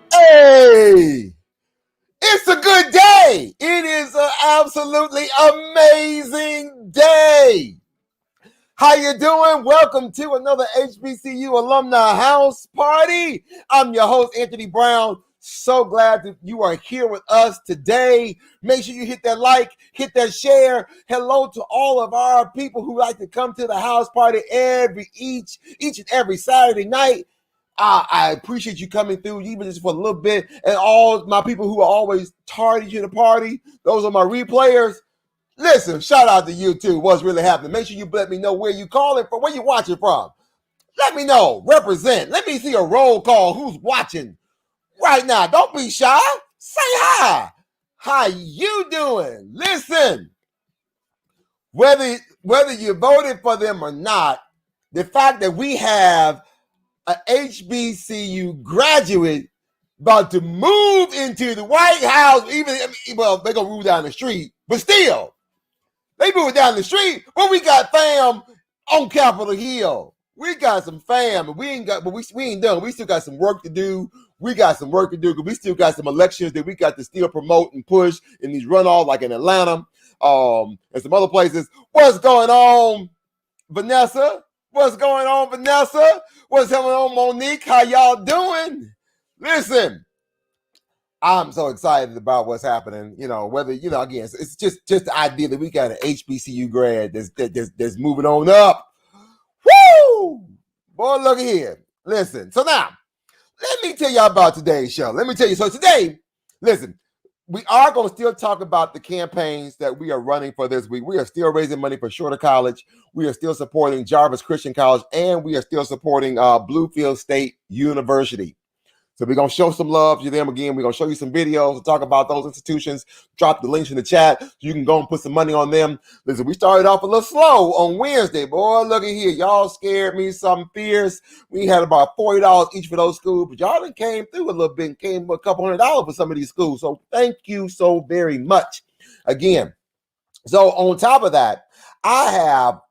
Hey, it's a good day. It is an absolutely amazing day. How you doing? Welcome to another HBCU Alumni House Party. I'm your host, Anthony Brown. So glad that you are here with us today. Make sure you hit that like, hit that share. Hello to all of our people who like to come to the house party each and every Saturday night. I appreciate you coming through, even just for a little bit. And all my people who are always tardy to the party, those are my replayers. Listen, shout out to you too. What's really happening? Make sure you let me know where you calling from, where you watching from. Let me know. Represent. Let me see a roll call. Who's watching right now? Don't be shy. Say hi. How you doing? Listen, whether you voted for them or not, the fact that we have an HBCU graduate about to move into the White House, they're gonna move down the street, but still, they moved down the street. But we got fam on Capitol Hill. We got some fam, and we ain't done. We still got some work to do. We got some work to do because we still got some elections that we got to still promote and push in these runoffs, like in Atlanta, and some other places. What's going on, Vanessa? What's going on, Vanessa? What's going on, Monique? How y'all doing? Listen, I'm so excited about what's happening. Again, it's just the idea that we got an HBCU grad that's moving on up. Woo! Boy, look here. Listen, so now, let me tell y'all about today's show. Let me tell you. So today, listen, we are going to still talk about the campaigns that we are running for this week. We are still raising money for Shorter College. We are still supporting Jarvis Christian College, and we are still supporting Bluefield State University. So we're going to show some love to them again. We're going to show you some videos and talk about those institutions. Drop the links in the chat so you can go and put some money on them. Listen, we started off a little slow on Wednesday. Boy, look at here. Y'all scared me something fierce. We had about $40 each for those schools, but y'all done came through a little bit and came with a couple $100 for some of these schools. So thank you so very much. Again, so on top of that, I have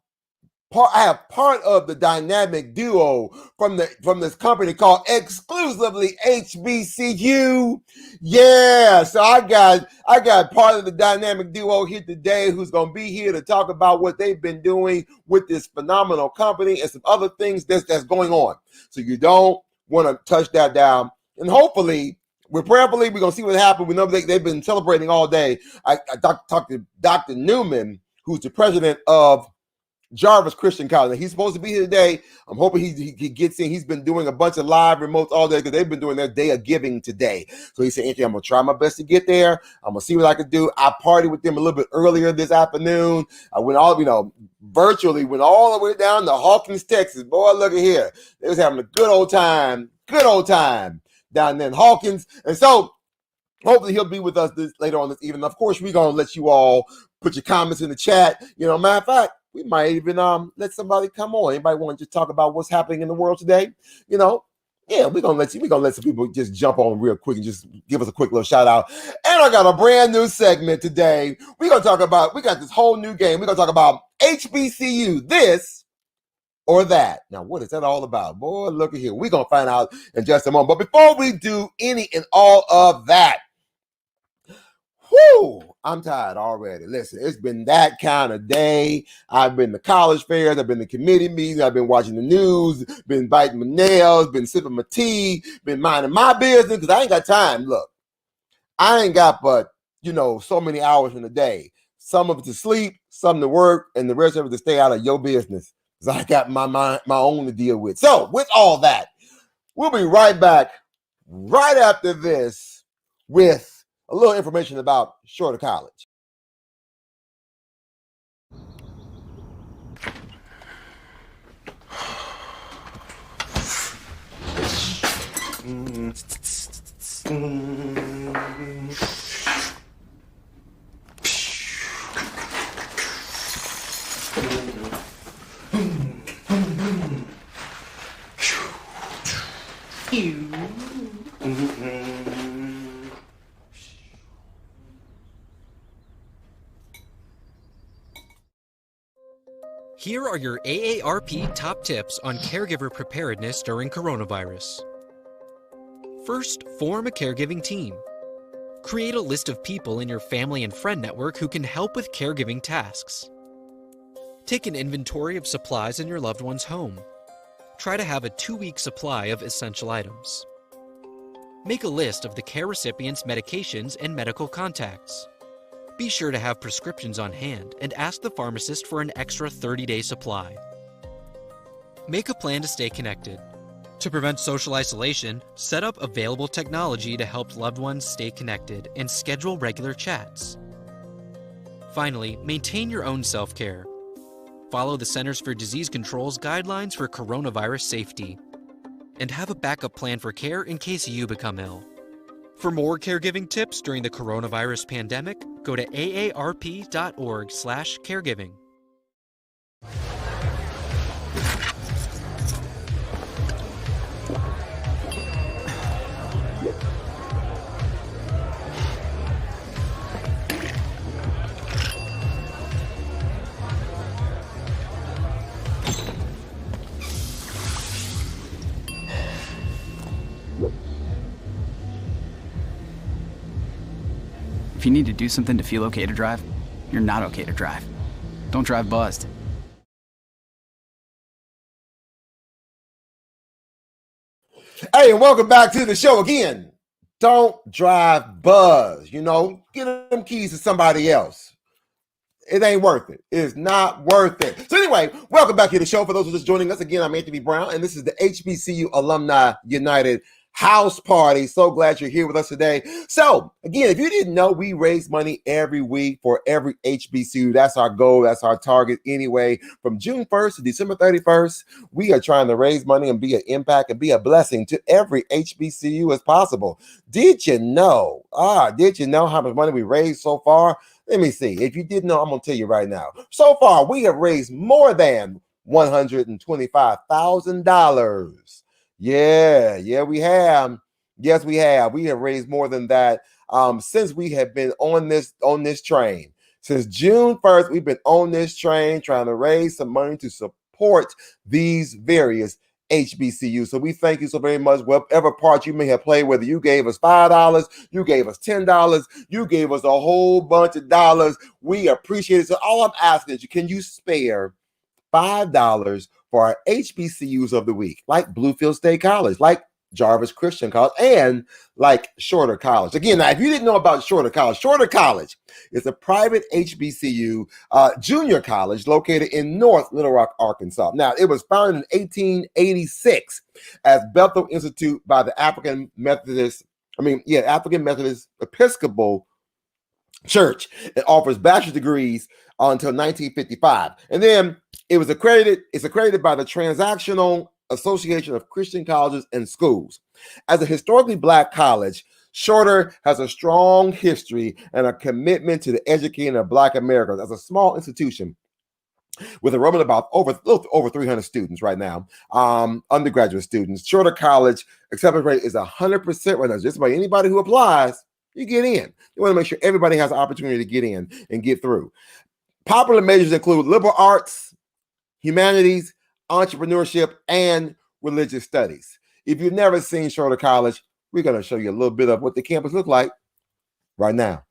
part of the dynamic duo from this company called exclusively HBCU. Yeah, so I got part of the dynamic duo here today who's going to be here to talk about what they've been doing with this phenomenal company and some other things that's going on. So you don't want to touch that down. And hopefully, We're prayerfully, we're going to see what happens. We know they've been celebrating all day. I talked to Dr. Newman, who's the president of Jarvis Christian College. He's supposed to be here today. I'm hoping he gets in. He's been doing a bunch of live remotes all day because they've been doing their day of giving today. So he said, Anthony, I'm going to try my best to get there. I'm going to see what I can do. I partied with them a little bit earlier this afternoon. I went virtually went all the way down to Hawkins, Texas. Boy, look at here. They was having a good old time down there in Hawkins. And so hopefully he'll be with us later on this evening. Of course, we're going to let you all put your comments in the chat. Matter of fact, we might even let somebody come on. Anybody want to just talk about what's happening in the world today? Yeah, we're gonna let some people just jump on real quick and just give us a quick little shout out. And I got a brand new segment today. We got this whole new game. We're gonna talk about HBCU, this or that. Now, what is that all about? Boy, look at here. We're gonna find out in just a moment. But before we do any and all of that, I'm tired already. Listen, it's been that kind of day. I've been to college fairs. I've been to committee meetings. I've been watching the news, been biting my nails, been sipping my tea, been minding my business because I ain't got time. Look, I ain't got but, so many hours in the day. Some of it to sleep, some to work, and the rest of it to stay out of your business because I got my own to deal with. So with all that, we'll be right back right after this with a little information about Shorter College. Here are your AARP top tips on caregiver preparedness during coronavirus. First, form a caregiving team. Create a list of people in your family and friend network who can help with caregiving tasks. Take an inventory of supplies in your loved one's home. Try to have a 2-week supply of essential items. Make a list of the care recipient's medications and medical contacts. Be sure to have prescriptions on hand and ask the pharmacist for an extra 30-day supply. Make a plan to stay connected. To prevent social isolation, set up available technology to help loved ones stay connected and schedule regular chats. Finally, maintain your own self-care. Follow the Centers for Disease Control's guidelines for coronavirus safety. And have a backup plan for care in case you become ill. For more caregiving tips during the coronavirus pandemic, go to aarp.org/caregiving. If you need to do something to feel okay to drive, you're not okay to drive. Don't drive buzzed. Hey, and welcome back to the show again. Don't drive buzzed. Get them keys to somebody else. It ain't worth it. It's not worth it. So anyway, welcome back to the show. For those who are just joining us, again, I'm Anthony Brown, and this is the HBCU Alumni United House Party. So glad you're here with us today. So again, if you didn't know, we raise money every week for every HBCU. That's our goal. That's our target anyway. From June 1st to December 31st, we are trying to raise money and be an impact and be a blessing to every HBCU as possible. Did you know how much money we raised so far? Let me see. If you didn't know, I'm going to tell you right now. So far, we have raised more than $125,000. Yeah, we have. Yes, we have. We have raised more than that since we have been on this train. Since June 1st, we've been on this train trying to raise some money to support these various HBCU. So we thank you so very much. Whatever part you may have played, whether you gave us $5, you gave us $10, you gave us a whole bunch of dollars, we appreciate it. So all I'm asking is, can you spare $5 for our HBCUs of the week, like Bluefield State College, like Jarvis Christian College, and like Shorter College. Again, now, if you didn't know about Shorter College is a private HBCU junior college located in North Little Rock, Arkansas. Now, it was founded in 1886 as Bethel Institute by the African Methodist Episcopal Church. It offers bachelor's degrees until 1955. And then it's accredited by the Transactional Association of Christian Colleges and Schools. As a historically Black college, Shorter has a strong history and a commitment to the educating of Black Americans. As a small institution with enrollment about over 300 students right now, undergraduate students, Shorter College acceptance rate is 100% right now. Just about anybody who applies, you get in. You want to make sure everybody has an opportunity to get in and get through. Popular majors include liberal arts, humanities, entrepreneurship, and religious studies. If you've never seen Shorter College, we're going to show you a little bit of what the campus looks like right now.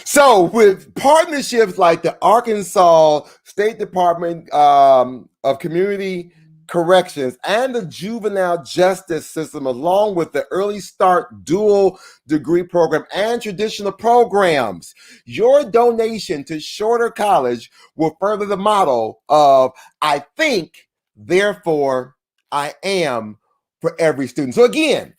So with partnerships like the Arkansas State Department of Community Corrections and the juvenile justice system, along with the Early Start dual degree program and traditional programs, your donation to Shorter College will further the motto of I think, therefore I am for every student. So again,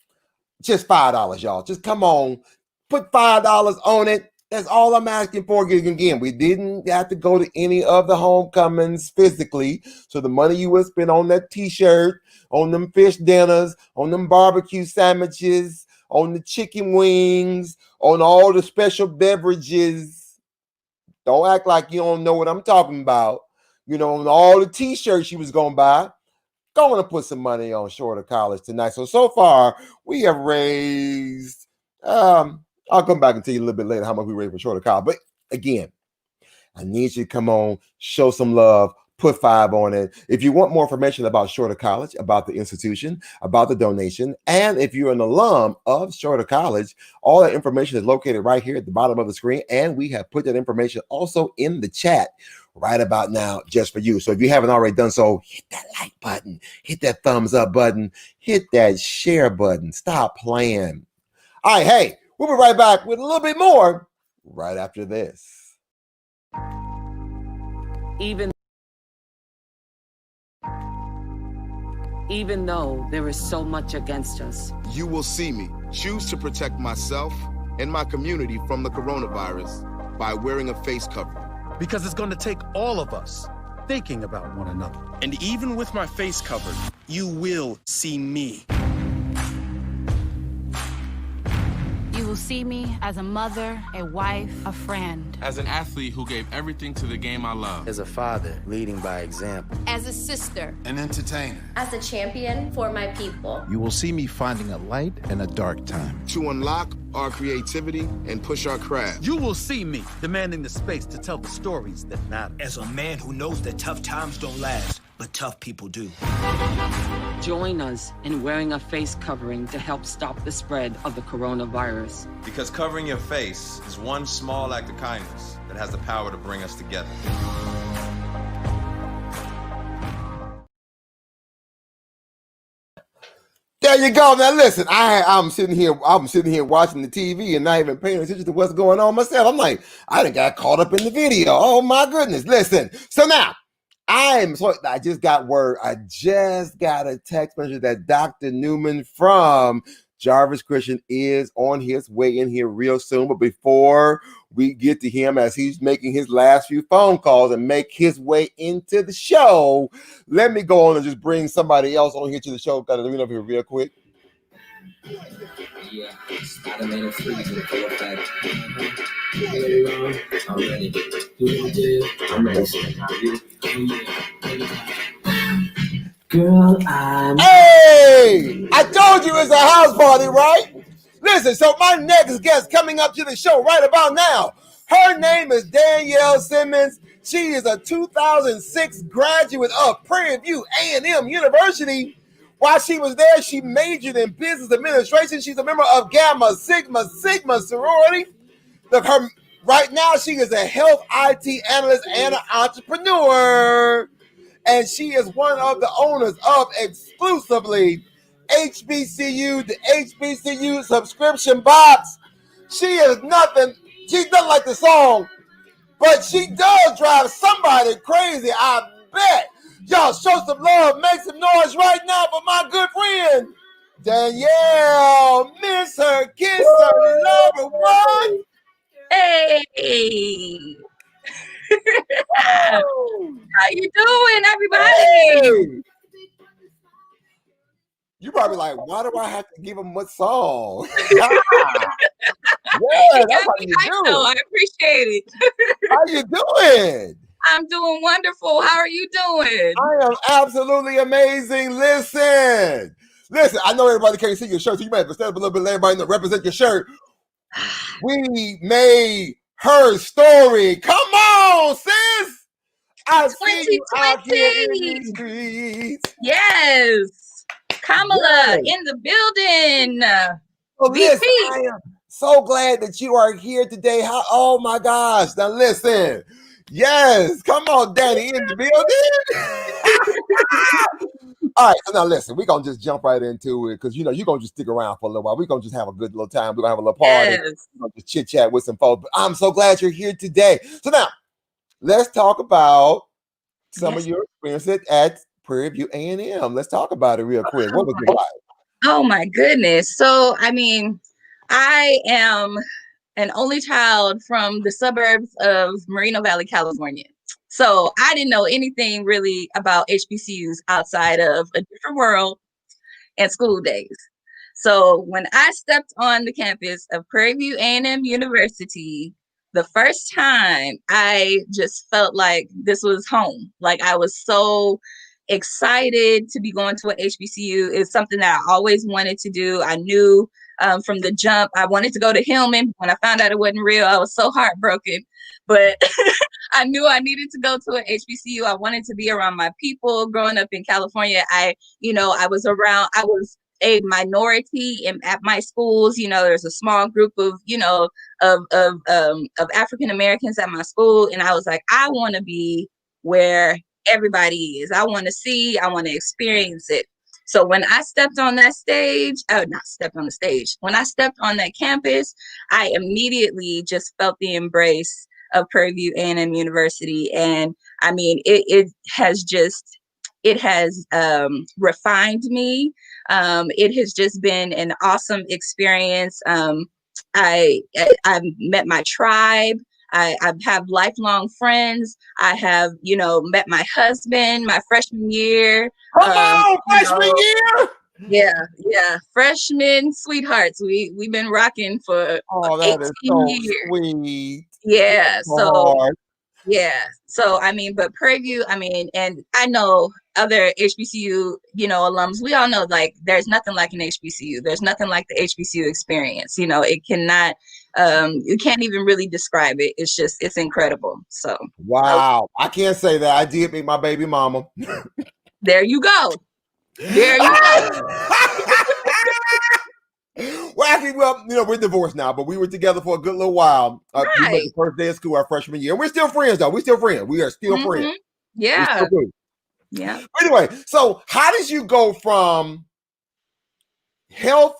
just $5, y'all. Just come on, put $5 on it. That's all I'm asking for. Again, we didn't have to go to any of the homecomings physically. So the money you would spend on that t-shirt, on them fish dinners, on them barbecue sandwiches, on the chicken wings, on all the special beverages. Don't act like you don't know what I'm talking about. You know, on all the t-shirts you was going to buy. Going to put some money on Shorter College tonight. So far, we have raised, I'll come back and tell you a little bit later how much we raised for Shorter College. But again, I need you to come on, show some love, put $5 on it. If you want more information about Shorter College, about the institution, about the donation, and if you're an alum of Shorter College, all that information is located right here at the bottom of the screen. And we have put that information also in the chat right about now just for you. So if you haven't already done so, hit that like button, hit that thumbs up button, hit that share button. Stop playing. All right, hey, we'll be right back with a little bit more right after this. Even though there is so much against us, you will see me choose to protect myself and my community from the coronavirus by wearing a face covering. Because it's going to take all of us thinking about one another. And even with my face covered, you will see me. You will see me as a mother, a wife, a friend. As an athlete who gave everything to the game I love. As a father, leading by example. As a sister. An entertainer. As a champion for my people. You will see me finding a light in a dark time. To unlock our creativity and push our craft. You will see me demanding the space to tell the stories that matter. As a man who knows that tough times don't last, but tough people do. Join us in wearing a face covering to help stop the spread of the coronavirus. Because covering your face is one small act of kindness that has the power to bring us together. There you go. Now listen, I'm sitting here watching the TV and not even paying attention to what's going on myself. I'm like, I done got caught up in the video. Oh my goodness. Listen. So now I just got word. I just got a text message that Dr. Newman from Jarvis Christian is on his way in here real soon. But before we get to him, as he's making his last few phone calls and make his way into the show, let me go on and just bring somebody else on here to the show. Got to read up here real quick. Yeah, Spider-Man freezing for a fact. I'm ready. I'm ready. Girl, Hey! I told you it's a house party, right? Listen, so my next guest coming up to the show right about now, her name is Danielle Simmons. She is a 2006 graduate of Prairie View A&M University. While she was there, she majored in business administration. She's a member of Gamma Sigma sorority. Right now, she is a health IT analyst and an entrepreneur. And she is one of the owners of exclusively HBCU, the HBCU subscription box. She's nothing like the song, but she does drive somebody crazy, I bet. Y'all show some love, make some noise right now for my good friend, Danielle. Miss her, kiss her, love her, what? Hey! How you doing, everybody? Hey. You probably like, why do I have to give him what song? Yeah, that's how you do. I appreciate it. How you doing? I'm doing wonderful. How are you doing? I am absolutely amazing. Listen. I know everybody can't see your shirt, so you might have to stand up a little bit, let everybody represent your shirt. We made her story. Come on, sis. I see you out here in these streets. Yes. Kamala in the building. Well, VP. listen, I am so glad that you are here today. Oh my gosh. Now listen. Yes. Come on, Danny, in the building. All right, so now listen, we're going to just jump right into it because, you're going to just stick around for a little while. We're going to just have a good little time. We're going to have a little party. Yes. We're going to just chit-chat with some folks. But I'm so glad you're here today. So now, let's talk about some of your experiences at Prairie View A&M. Let's talk about it real quick. What was it like? Oh, my goodness. So, I mean, I am an only child from the suburbs of Moreno Valley, California. So I didn't know anything really about HBCUs outside of a different world and school days. So when I stepped on the campus of Prairie View A&M University, the first time I just felt like this was home. Like I was so excited to be going to an HBCU. It's something that I always wanted to do. I knew from the jump, I wanted to go to Hillman. When I found out it wasn't real, I was so heartbroken. But I knew I needed to go to an HBCU. I wanted to be around my people. Growing up in California, I was a minority at my schools. There's a small group of African Americans at my school, and I was like, I want to be where everybody is. I want to experience it. So when I stepped on that stage, when I stepped on that campus, I immediately just felt the embrace of Prairie View A&M University. And I mean, it has refined me. It has just been an awesome experience. I've met my tribe. I have lifelong friends. I have, met my husband my freshman year. Freshman year? Yeah. Freshman sweethearts. We've been rocking for 18 years. Sweet. Yeah. So I mean, but Prairie View, and I know other HBCU, alums, we all know like there's nothing like an HBCU. There's nothing like the HBCU experience. It cannot, you can't even really describe it. It's incredible. So wow. I can't say that. I did meet my baby mama. There you go. Well, actually, we're divorced now, but we were together for a good little while. We met the first day of school our freshman year. We're still friends, though. We're still friends. We are still friends. Yeah. Yeah. Anyway, so how did you go from health,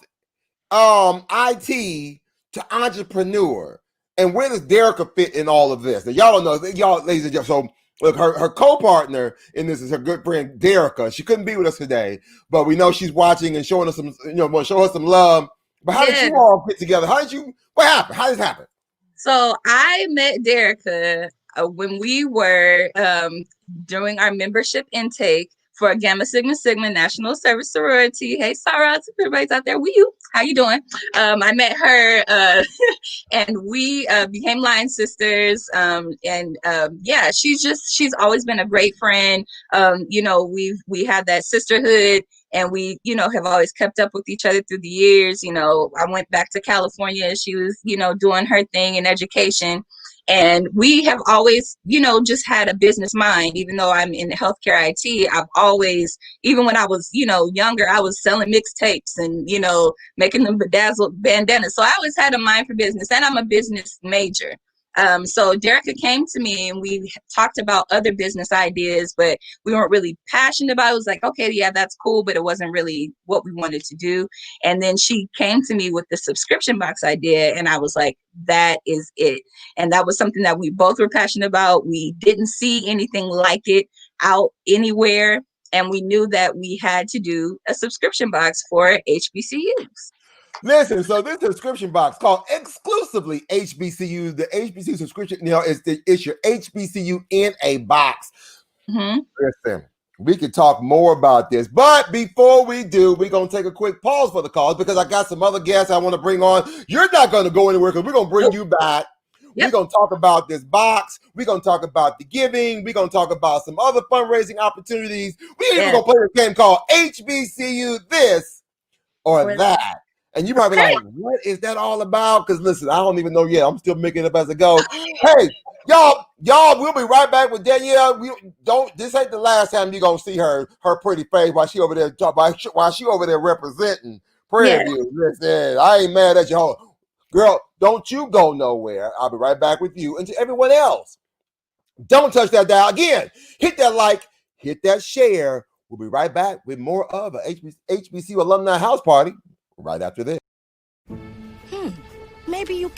IT to entrepreneur? And where does Derreka fit in all of this? Now, y'all don't know, y'all, ladies and gentlemen. So, look, her co-partner in this is her good friend Derreka. She couldn't be with us today, but we know she's watching and showing us some, show us some love. But how did you all get together? What happened? How did this happen? So I met Derreka when we were doing our membership intake for Gamma Sigma Sigma National Service Sorority. Hey, Sarah, everybody's out there. How you doing? I met her and we became line sisters. She's always been a great friend. We had that sisterhood, and we, have always kept up with each other through the years. I went back to California. She was, doing her thing in education. And we have always, just had a business mind. Even though I'm in healthcare IT, I've always, even when I was, younger, I was selling mixtapes and, making them bedazzled bandanas. So I always had a mind for business, and I'm a business major. So Derreka came to me and we talked about other business ideas, but we weren't really passionate about it. It was like, okay, yeah, that's cool, but it wasn't really what we wanted to do. And then she came to me with the subscription box idea, and I was like, that is it. And that was something that we both were passionate about. We didn't see anything like it out anywhere. And we knew that we had to do a subscription box for HBCUs. Listen, so this subscription box called exclusively HBCU, the HBCU subscription, it's your HBCU in a box. Mm-hmm. Listen, we could talk more about this, but before we do, we're going to take a quick pause for the calls because I got some other guests I want to bring on. You're not going to go anywhere because we're going to bring you back. Yep. We're going to talk about this box. We're going to talk about the giving. We're going to talk about some other fundraising opportunities. We're even going to play a game called HBCU this or that. And you probably like, what is that all about? Because listen, I don't even know yet. I'm still making it up as it goes. Hey, y'all, we'll be right back with Danielle. This ain't the last time you're gonna see her pretty face while she over there representing Prairie View. Listen, I ain't mad at you. Girl, don't you go nowhere. I'll be right back with you and to everyone else. Don't touch that dial. Again, hit that like, hit that share. We'll be right back with more of a HBCU Alumni House Party right after this. Maybe you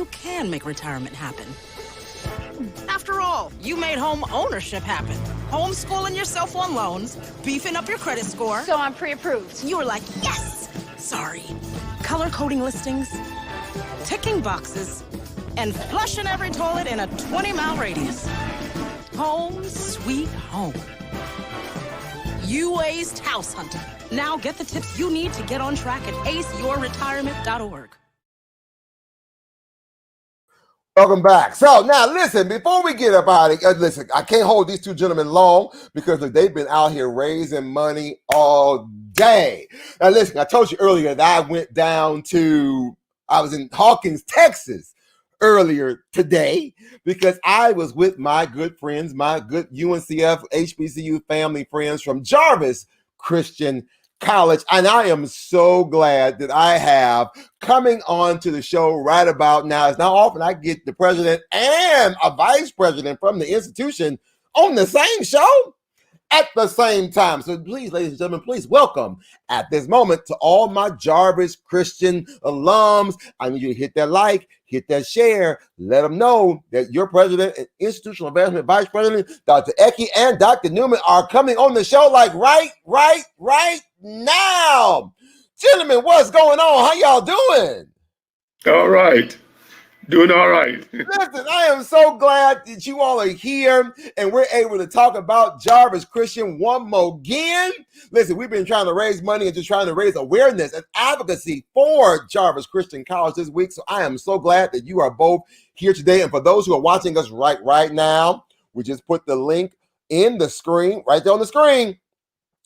can make retirement happen. After all, you made home ownership happen. Homeschooling yourself on loans, beefing up your credit score. So I'm pre-approved. You were like, yes! Sorry. Color coding listings, ticking boxes, and flushing every toilet in a 20-mile radius. Home sweet home. You aced house hunting. Now get the tips you need to get on track at aceyourretirement.org. Welcome back. So now listen, before we get up out of here, listen, I can't hold these two gentlemen long because they've been out here raising money all day. Now listen, I told you earlier that I was in Hawkins, Texas earlier today because I was with my good friends, my good UNCF HBCU family friends from Jarvis Christian College. And I am so glad that I have coming on to the show right about now. It's not often I get the president and a vice president from the institution on the same show at the same time. So please, ladies and gentlemen, please welcome at this moment to all my Jarvis Christian alums. I need you to hit that like, hit that share, let them know that your president and institutional investment vice president, Dr. Eki and Dr. Newman are coming on the show like right now. Gentlemen, what's going on? How y'all doing? All right. Doing all right. Listen, I am so glad that you all are here and we're able to talk about Jarvis Christian one more again. Listen, we've been trying to raise money and just trying to raise awareness and advocacy for Jarvis Christian College this week. So I am so glad that you are both here today. And for those who are watching us right now, we just put the link in the screen, right there on the screen.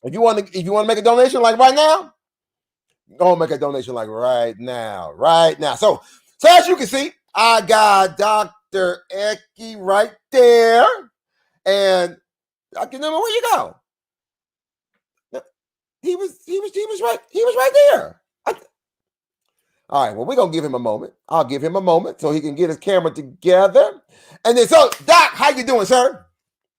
If you want to make a donation like right now, go make a donation like right now. So as you can see, I got Dr. Eki right there. And Dr. Newman, where you go? He was right there. All right, well, we're gonna give him a moment. I'll give him a moment so he can get his camera together. And then so Doc, how you doing, sir?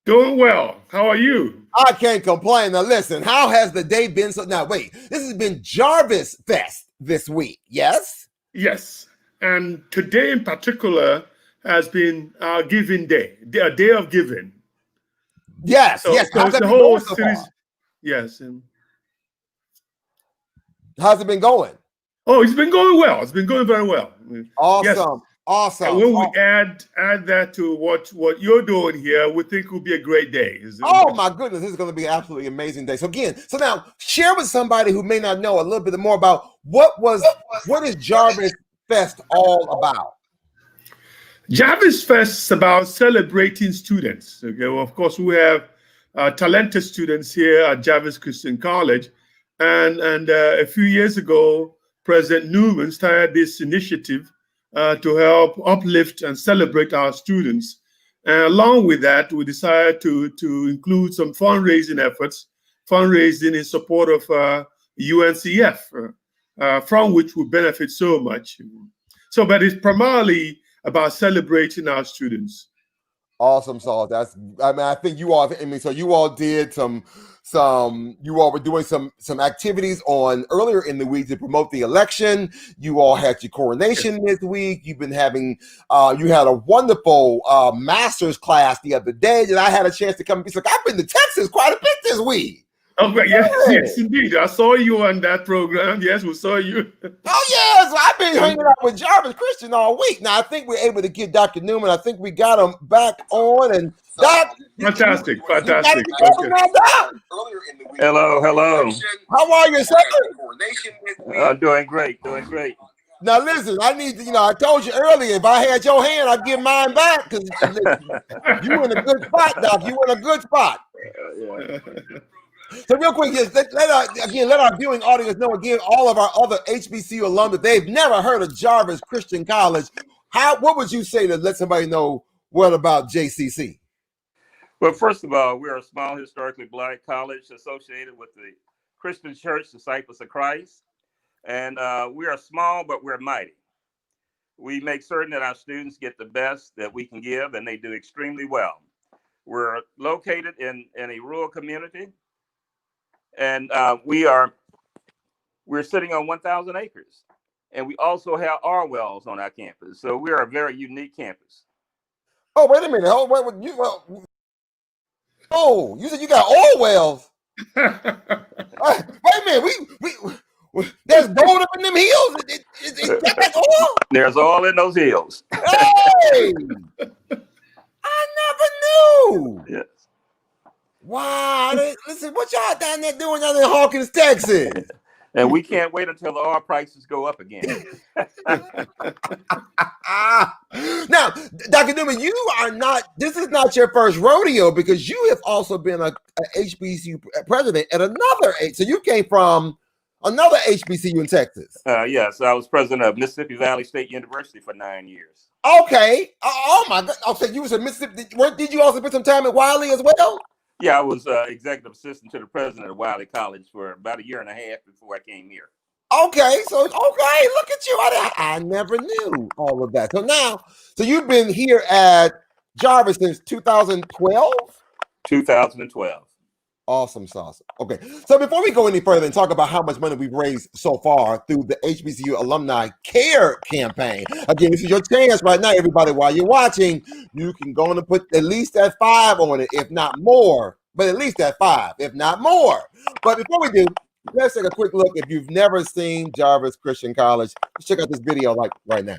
Doing well. How are you? I can't complain. Now listen, how has the day been? So now wait, this has been Jarvis Fest this week, yes? Yes. And today in particular has been our giving day, a day of giving. Yes, so, yes. So it's the whole series. Yes. How's it been going? Oh, it's been going well. It's been going very well. Awesome. Yes. Awesome. And when we add that to what you're doing here, we think it will be a great day. Oh my goodness, this is going to be an absolutely amazing day. So now share with somebody who may not know a little bit more about what is Jarvis Fest all about? Jarvis Fest is about celebrating students. Okay, well, of course, we have talented students here at Jarvis Christian College, and a few years ago, President Newman started this initiative to help uplift and celebrate our students. And along with that, we decided to include some fundraising efforts, fundraising in support of UNCF, from which we benefit so much. So, but it's primarily about celebrating our students. Awesome, Saul. I think you all. So you all did you all were doing some activities on earlier in the week to promote the election. You all had your coronation this week. You've been having, you had a wonderful master's class the other day that I had a chance to come and be like, I've been to Texas quite a bit this week. Okay, yes, indeed. I saw you on that program. Yes, we saw you. Oh, yes. I've been hanging out with Jarvis Christian all week. Now, I think we're able to get Dr. Newman. I think we got him back on. And Doc, fantastic. Okay. Hello. How are you, sir? Doing great. Now, listen, I need to, I told you earlier, if I had your hand, I'd give mine back because you in a good spot, Doc. You in a good spot. So real quick, yes, let our viewing audience know again, all of our other HBCU alumni, they've never heard of Jarvis Christian College. What would you say to let somebody know what about JCC? Well, first of all, we're a small historically Black college associated with the Christian Church Disciples of Christ. And we are small, but we're mighty. We make certain that our students get the best that we can give, and they do extremely well. We're located in a rural community, and we're sitting on 1,000 acres. And we also have our wells on our campus. So we are a very unique campus. Oh, wait a minute. You said you got oil wells. Wait a minute. We there's gold up in them hills. Is that oil? There's oil in those hills. Hey, I never knew. Yes. Wow. Listen, what y'all down there doing down in Hawkins, Texas? And we can't wait until the oil prices go up again. Now, Dr. Newman, this is not your first rodeo because you have also been a HBCU president at another. So you came from another HBCU in Texas. Yes, I was president of Mississippi Valley State University for 9 years. Okay. Oh my God. Okay, you was in Mississippi. Did you also spend some time at Wiley as well? Yeah, I was executive assistant to the president of Wiley College for about 1.5 years before I came here. Okay, look at you. I never knew all of that. So you've been here at Jarvis since 2012? 2012. Awesome sauce. Okay, so before we go any further and talk about how much money we've raised so far through the HBCU Alumni Care Campaign, again, this is your chance right now, everybody. While you're watching, you can go on and put at least that 5 on it, if not more. But at least that 5, if not more. But before we do, let's take a quick look. If you've never seen Jarvis Christian College, let's check out this video like right now.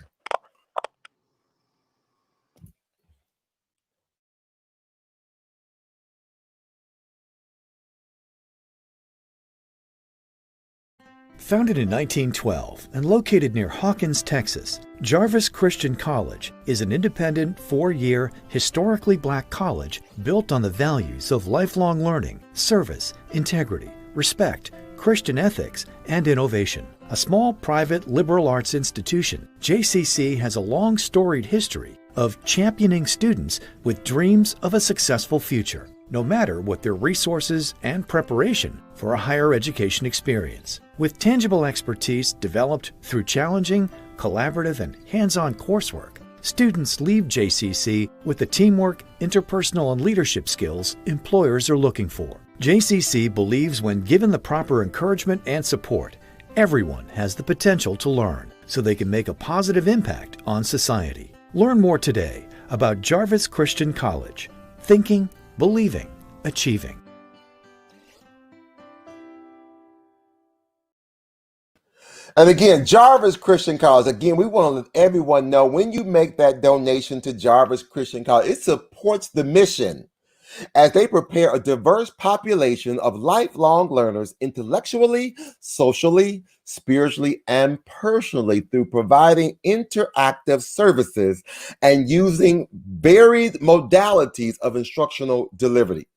Founded in 1912 and located near Hawkins, Texas, Jarvis Christian College is an independent 4-year, historically Black college built on the values of lifelong learning, service, integrity, respect, Christian ethics, and innovation. A small private liberal arts institution, JCC has a long storied history of championing students with dreams of a successful future, no matter what their resources and preparation for a higher education experience. With tangible expertise developed through challenging, collaborative, and hands-on coursework, students leave JCC with the teamwork, interpersonal, and leadership skills employers are looking for. JCC believes when given the proper encouragement and support, everyone has the potential to learn so they can make a positive impact on society. Learn more today about Jarvis Christian College. Thinking, believing, achieving. And again, Jarvis Christian College, again, we want to let everyone know when you make that donation to Jarvis Christian College, it supports the mission as they prepare a diverse population of lifelong learners intellectually, socially, spiritually, and personally through providing interactive services and using varied modalities of instructional delivery.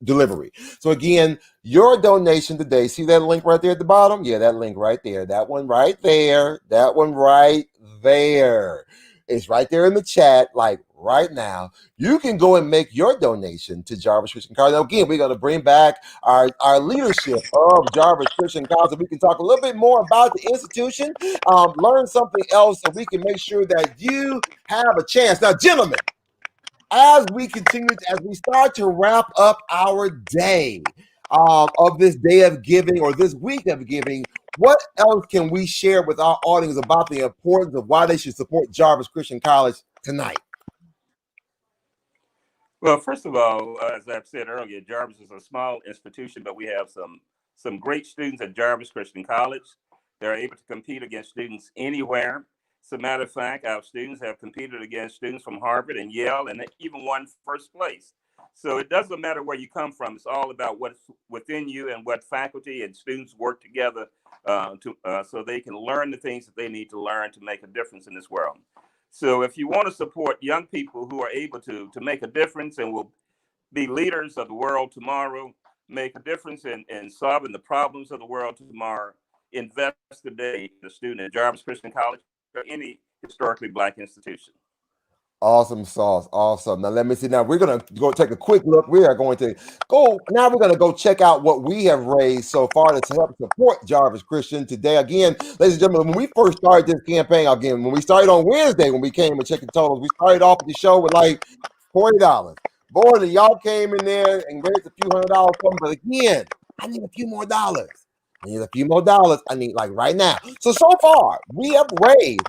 So again, your donation today, see that link right there at the bottom? Yeah, that link right there. That one right there. That one right there. It's right there in the chat, like right now. You can go and make your donation to Jarvis Christian College. Now, again, we're going to bring back our leadership of Jarvis Christian College so we can talk a little bit more about the institution, learn something else so we can make sure that you have a chance. Now, gentlemen, as we start to wrap up our day of this day of giving or this week of giving, what else can we share with our audience about the importance of why they should support Jarvis Christian College tonight? Well, first of all, as I've said earlier, Jarvis is a small institution, but we have some great students at Jarvis Christian College. They're able to compete against students anywhere. As a matter of fact, our students have competed against students from Harvard and Yale, and they even won first place. So it doesn't matter where you come from. It's all about what's within you and what faculty and students work together so they can learn the things that they need to learn to make a difference in this world. So if you want to support young people who are able to make a difference and will be leaders of the world tomorrow, make a difference in solving the problems of the world tomorrow, invest today in a student at Jarvis Christian College or any historically Black institution. Awesome sauce. Awesome. Now let me see. Now we're gonna go take a quick look. We are going to go now. We're gonna go check out what we have raised so far to help support Jarvis Christian today. Again, ladies and gentlemen, when we first started this campaign, again, when we started on Wednesday, when we came and checked the totals, we started off the show with like $40. Boy, y'all came in there and raised a few $100 for me. But again, I need a few more dollars. I need a few more dollars. I need like right now. So far we have raised.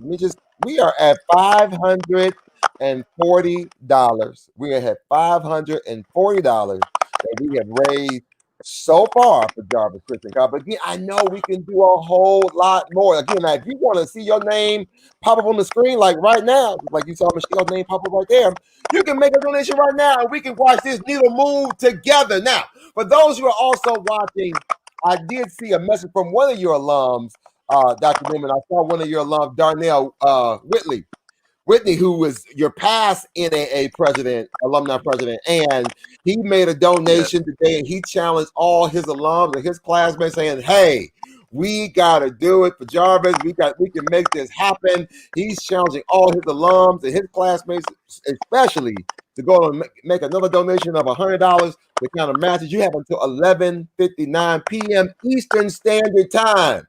We are at $540. We have $540 that we have raised so far for Jarvis Christian College. But again, I know we can do a whole lot more. Again, now, if you want to see your name pop up on the screen, like right now, like you saw Michelle's name pop up right there, you can make a donation right now and we can watch this needle move together. Now, for those who are also watching, I did see a message from one of your alums, Dr. Newman. I saw one of your alums, Danielle Whitney, who was your past NAA president, alumni president, and he made a donation today, and he challenged all his alums and his classmates, saying, "Hey, we got to do it for Jarvis. We can make this happen." He's challenging all his alums and his classmates, especially, to go and make another donation of $100 to kind of match it. You have until 11:59 p.m. Eastern Standard Time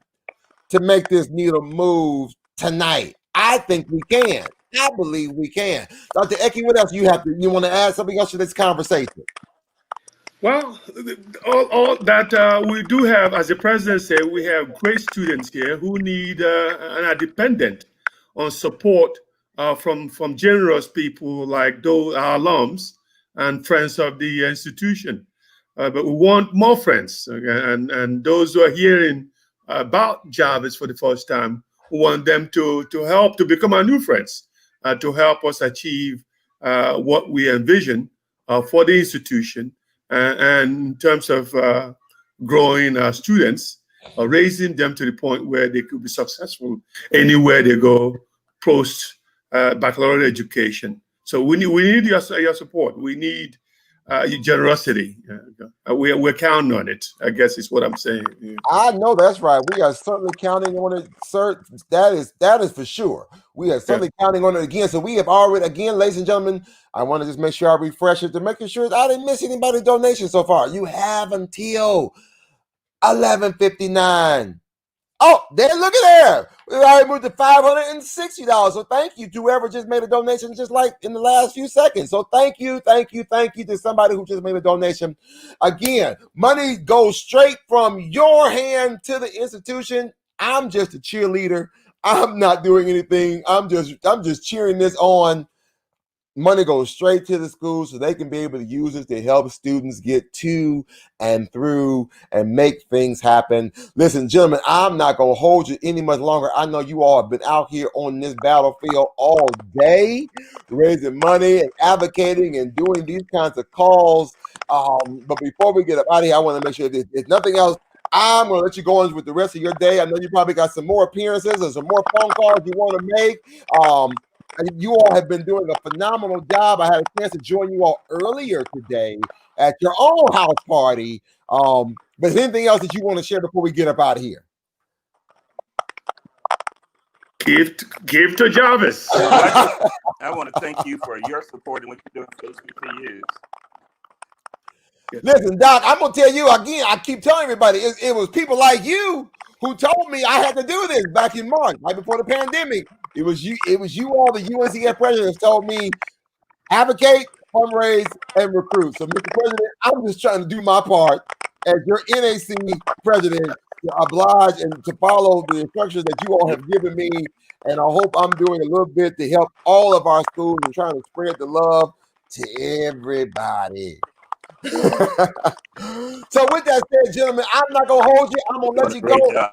to make this needle move tonight. I think we can. I believe we can. Dr. Eki, what else you want to add something else to this conversation? Well, all that we do have, as the president said, we have great students here who need and are dependent on support from generous people like those our alums and friends of the institution. But we want more friends, and those who are hearing about Jarvis for the first time, we want them to help to become our new friends, to help us achieve what we envision for the institution, and in terms of growing our students, raising them to the point where they could be successful anywhere they go post baccalaureate education. So we need your support. We need your generosity. We're counting on it, I guess is what I'm saying. Yeah. I know that's right. We are certainly counting on it, sir. That is for sure. We are certainly counting on it again. So we have already, again, ladies and gentlemen, I want to just make sure I refresh it to make sure I didn't miss anybody's donation so far. You have until 11:59. Oh, there, look at there. We already moved to $560. So thank you to whoever just made a donation just like in the last few seconds. So thank you to somebody who just made a donation. Again, money goes straight from your hand to the institution. I'm just a cheerleader. I'm not doing anything. I'm just cheering this on. Money goes straight to the school so they can be able to use it to help students get to and through and make things happen. Listen, gentlemen, I'm not going to hold you any much longer. I know you all have been out here on this battlefield all day, raising money and advocating and doing these kinds of calls. But before we get up out of here, I want to make sure that if nothing else, I'm going to let you go on with the rest of your day. I know you probably got some more appearances and some more phone calls you want to make. You all have been doing a phenomenal job. I had a chance to join you all earlier today at your own house party. But anything else that you want to share before we get up out of here? Give to Jarvis. I want to thank you for your support and what you're doing for HBCUs. Listen, Doc, I'm going to tell you again, I keep telling everybody, it was people like you who told me I had to do this back in March, right before the pandemic. It was you all, the UNCF presidents told me, advocate, fundraise, and recruit. So, Mr. President, I'm just trying to do my part as your NAC president to oblige and to follow the instructions that you all have given me. And I hope I'm doing a little bit to help all of our schools and trying to spread the love to everybody. So with that said, gentlemen, I'm not going to hold you. I'm going to let you go.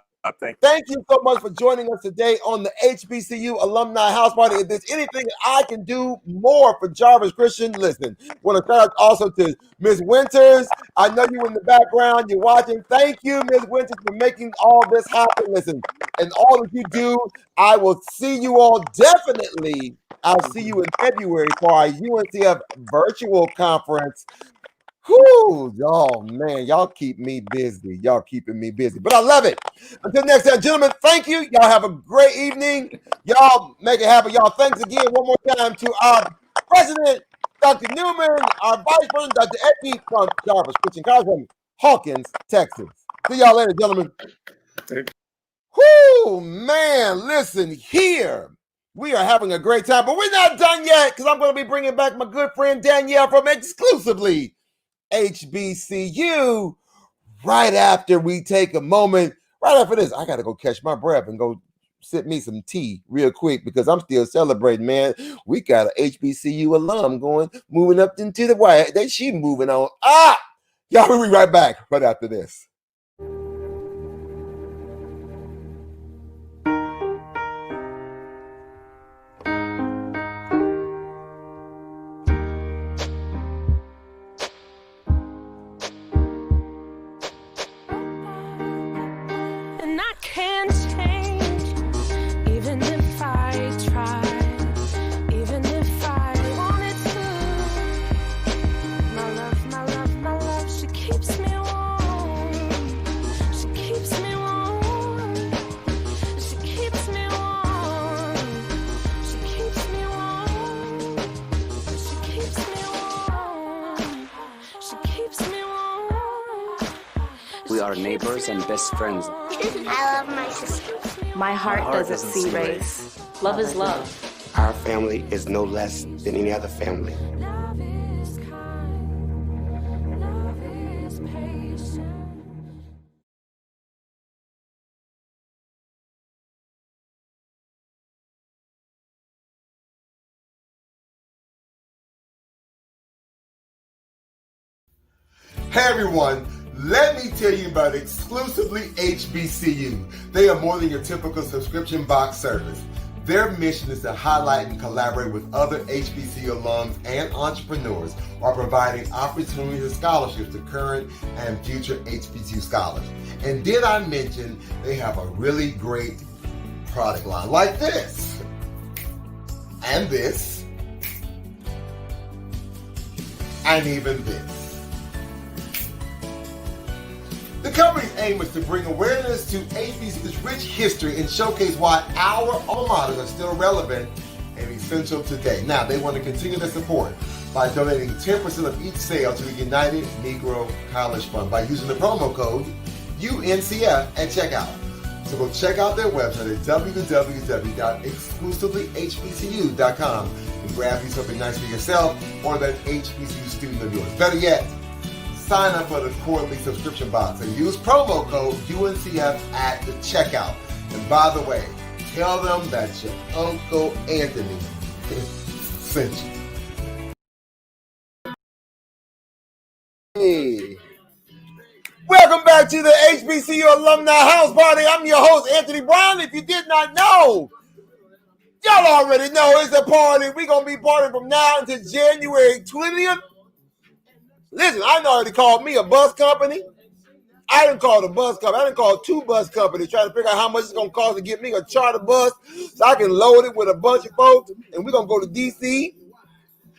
Thank you so much for joining us today on the HBCU Alumni House Party. If there's anything I can do more for Jarvis Christian, listen. I want to shout out also to Ms. Winters. I know you in the background. You're watching. Thank you, Ms. Winters, for making all this happen. Listen, and all that you do, I will see you all definitely. I'll see you in February for our UNCF virtual conference. Whoo, oh man, y'all keep me busy. Y'all keeping me busy, but I love it. Until next time, gentlemen, thank you. Y'all have a great evening. Y'all make it happen. Y'all, thanks again one more time to our president, Dr. Newman, our vice president, Dr. Epi from Jarvis Christian College from Hawkins, Texas. See y'all later, gentlemen. Whoo, man, listen here. We are having a great time, but we're not done yet because I'm going to be bringing back my good friend Danielle from exclusively HBCU right after we take a moment. Right after this, I got to go catch my breath and go sip me some tea real quick because I'm still celebrating, man. We got an HBCU alum moving up into the white. She moving on. Y'all will be right back right after this. We are neighbors and best friends. I love my sister. My heart doesn't see race. Love is love. Our family is no less than any other family. Hey everyone, let me tell you about exclusively HBCU. They are more than your typical subscription box service. Their mission is to highlight and collaborate with other HBCU alums and entrepreneurs while providing opportunities and scholarships to current and future HBCU scholars. And did I mention they have a really great product line like this, and this, and even this. The company's aim is to bring awareness to HBCU's rich history and showcase why our alma maters are still relevant and essential today. Now, they want to continue their support by donating 10% of each sale to the United Negro College Fund by using the promo code UNCF at checkout. So go check out their website at www.exclusivelyyhbcu.com and grab you something nice for yourself or that HBCU student of yours. Better yet, sign up for the quarterly subscription box and use promo code UNCF at the checkout. And by the way, tell them that your Uncle Anthony sent you. Hey. Welcome back to the HBCU Alumni House Party. I'm your host, Anthony Brown. If you did not know, y'all already know it's a party. We're going to be partying from now until January 20th. Listen, I already called me a bus company. I didn't call the bus company. I didn't call two bus companies trying to figure out how much it's going to cost to get me a charter bus so I can load it with a bunch of folks. And we're going to go to D.C.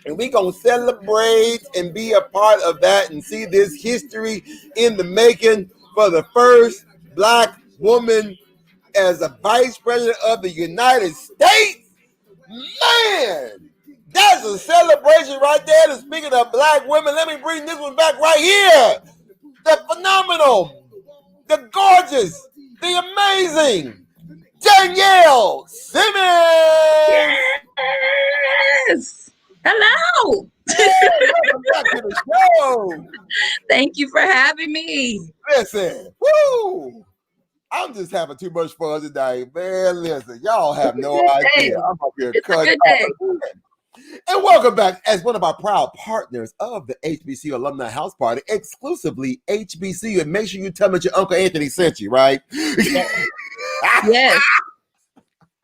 and we're going to celebrate and be a part of that and see this history in the making for the first Black woman as a vice president of the United States. Man! That's a celebration right there. And speaking of Black women, let me bring this one back right here. The phenomenal, the gorgeous, the amazing Danielle Simmons. Yes. Hello. Welcome back to the show. Thank you for having me. Listen, woo! I'm just having too much fun today, man. Listen, y'all have no idea. I'm up here cutting up. And welcome back as one of our proud partners of the HBCU Alumni House Party, exclusively HBCU. And make sure you tell me your Uncle Anthony sent you, right? Yes.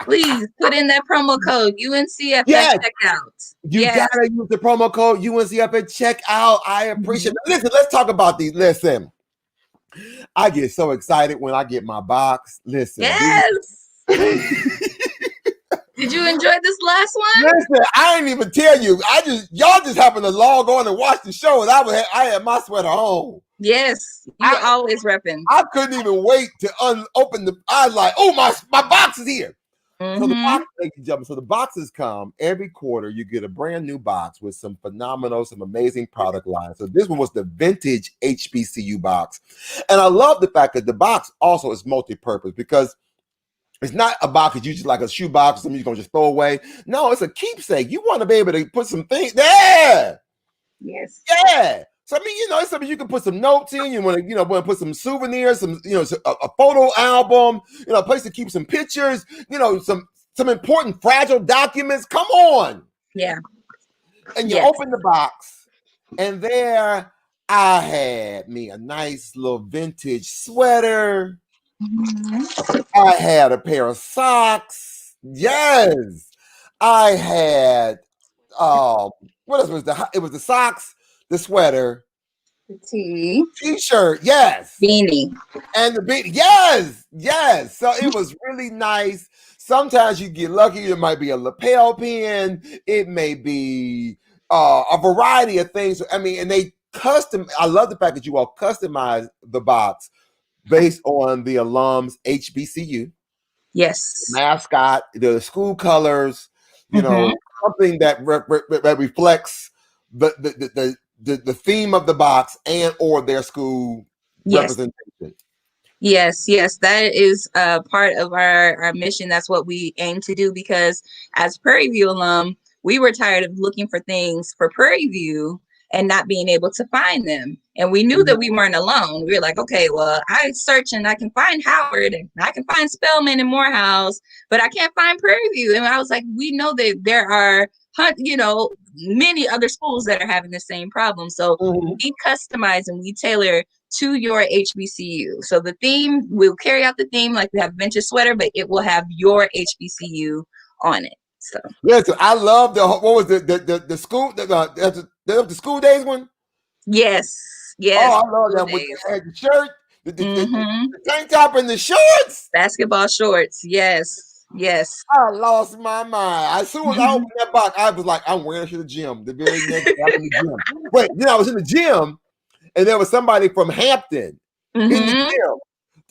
Please put in that promo code UNCF at checkout. You gotta use the promo code UNCF at checkout. I appreciate it. Listen, let's talk about these. Listen, I get so excited when I get my box. Listen. Yes. Did you enjoy this last one? Listen, I ain't even tell you. Y'all just happened to log on and watch the show, and I had my sweater on. Yes, you always repping. I couldn't even wait to open the. I was like, oh, my box is here. So the boxes come every quarter. You get a brand new box with some amazing product lines. So this one was the vintage HBCU box, and I love the fact that the box also is multi-purpose because it's not a box that's usually like a shoe box or something you're gonna just throw away. No, it's a keepsake. You want to be able to put some things there. Yes. Yeah. So I mean, it's something you can put some notes in. You want to put some souvenirs, a photo album, a place to keep some pictures, some important fragile documents. Come on. Yeah. And you open the box, and there I had me a nice little vintage sweater. I had a pair of socks. Yes. I had what else was it was the socks, the sweater, the t-shirt, yes, beanie, and the beanie, yes. So it was really nice. Sometimes you get lucky. It might be a lapel pin. It may be a variety of things. I mean, and they I love the fact that you all customize the box based on the alums HBCU. Yes. The mascot, the school colors, something that reflects the theme of the box and or their school representation. Yes, that is part of our mission. That's what we aim to do because as Prairie View alum, we were tired of looking for things for Prairie View and not being able to find them. And we knew that we weren't alone. We were like, okay, well, I search and I can find Howard and I can find Spelman and Morehouse, but I can't find Prairie View. And I was like, we know that there are, many other schools that are having the same problem. So we customize and we tailor to your HBCU. So the theme, we'll carry out the theme like we have vintage sweater, but it will have your HBCU on it. So yes, I love what was the school the school days one? Yes. Oh, I love that with the shirt, the tank top and the shorts. Basketball shorts, yes. I lost my mind. As soon as I opened that box, I was like, I'm wearing it to the gym. The very next day I was in the gym. Wait, then I was in the gym and there was somebody from Hampton in the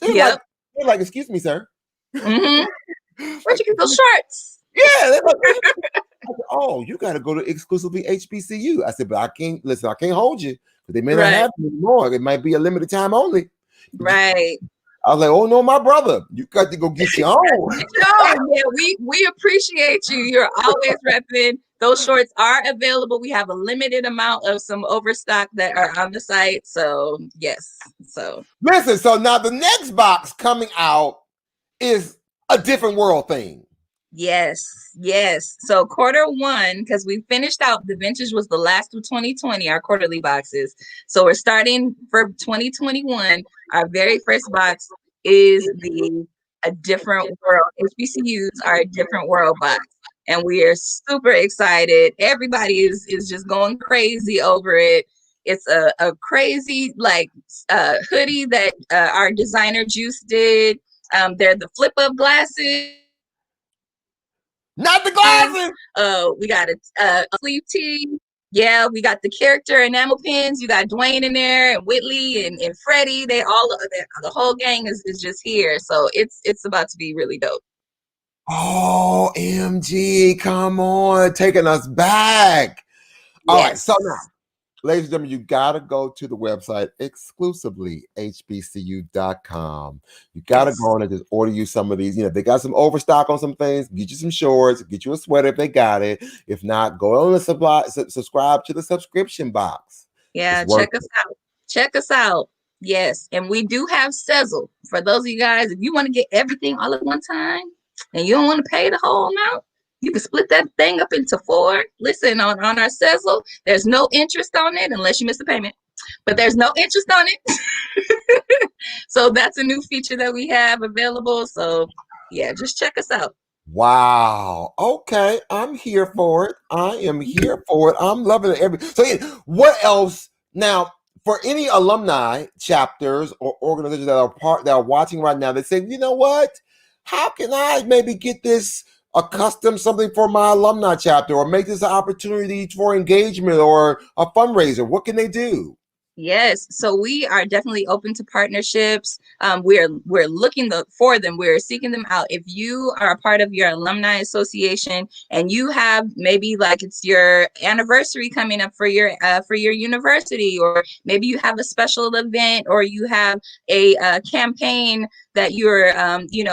gym. They're like, excuse me, sir. Where'd you get those shorts? Yeah. They're like, oh, you got to go to exclusively HBCU. I said, but I can't hold you. They may not have them anymore. It might be a limited time only. Right. I was like, oh no, my brother, you got to go get your own. Yeah, we appreciate you. You're always repping. Those shorts are available. We have a limited amount of some overstock that are on the site. So yes. So listen, so now the next box coming out is a different world thing. Yes. So quarter one, because we finished out the vintage was the last of 2020, our quarterly boxes. So we're starting for 2021. Our very first box is a different world. HBCUs are a different world box. And we are super excited. Everybody is just going crazy over it. It's a crazy hoodie that our designer Juice did. They're the flip up glasses. Not the glasses. We got a sleeve tee. Yeah, we got the character enamel pins. You got Dwayne in there and Whitley and Freddie. The whole gang is just here. So it's about to be really dope. Oh, MG, come on, taking us back. All right, so now, ladies and gentlemen, you got to go to the website exclusively hbcu.com. You got to go on and just order you some of these. They got some overstock on some things. Get you some shorts, get you a sweater if they got it. If not, go on and subscribe to the subscription box. Yeah, check us out. Yes, and we do have Sezzle. For those of you guys, if you want to get everything all at one time and you don't want to pay the whole amount, you can split that thing up into 4. Listen, on our Sezzle, there's no interest on it unless you miss the payment. But there's no interest on it. So that's a new feature that we have available. So yeah, just check us out. Wow. Okay, I'm here for it. I am here for it. I'm loving it. So what else now? For any alumni chapters or organizations that are watching right now, they say, you know what? How can I maybe get this a custom something for my alumni chapter, or make this an opportunity for engagement or a fundraiser, what can they do? Yes, so we are definitely open to partnerships. We're looking for them. We're seeking them out. If you are a part of your alumni association and you have maybe like it's your anniversary coming up for your university, or maybe you have a special event, or you have a campaign that you're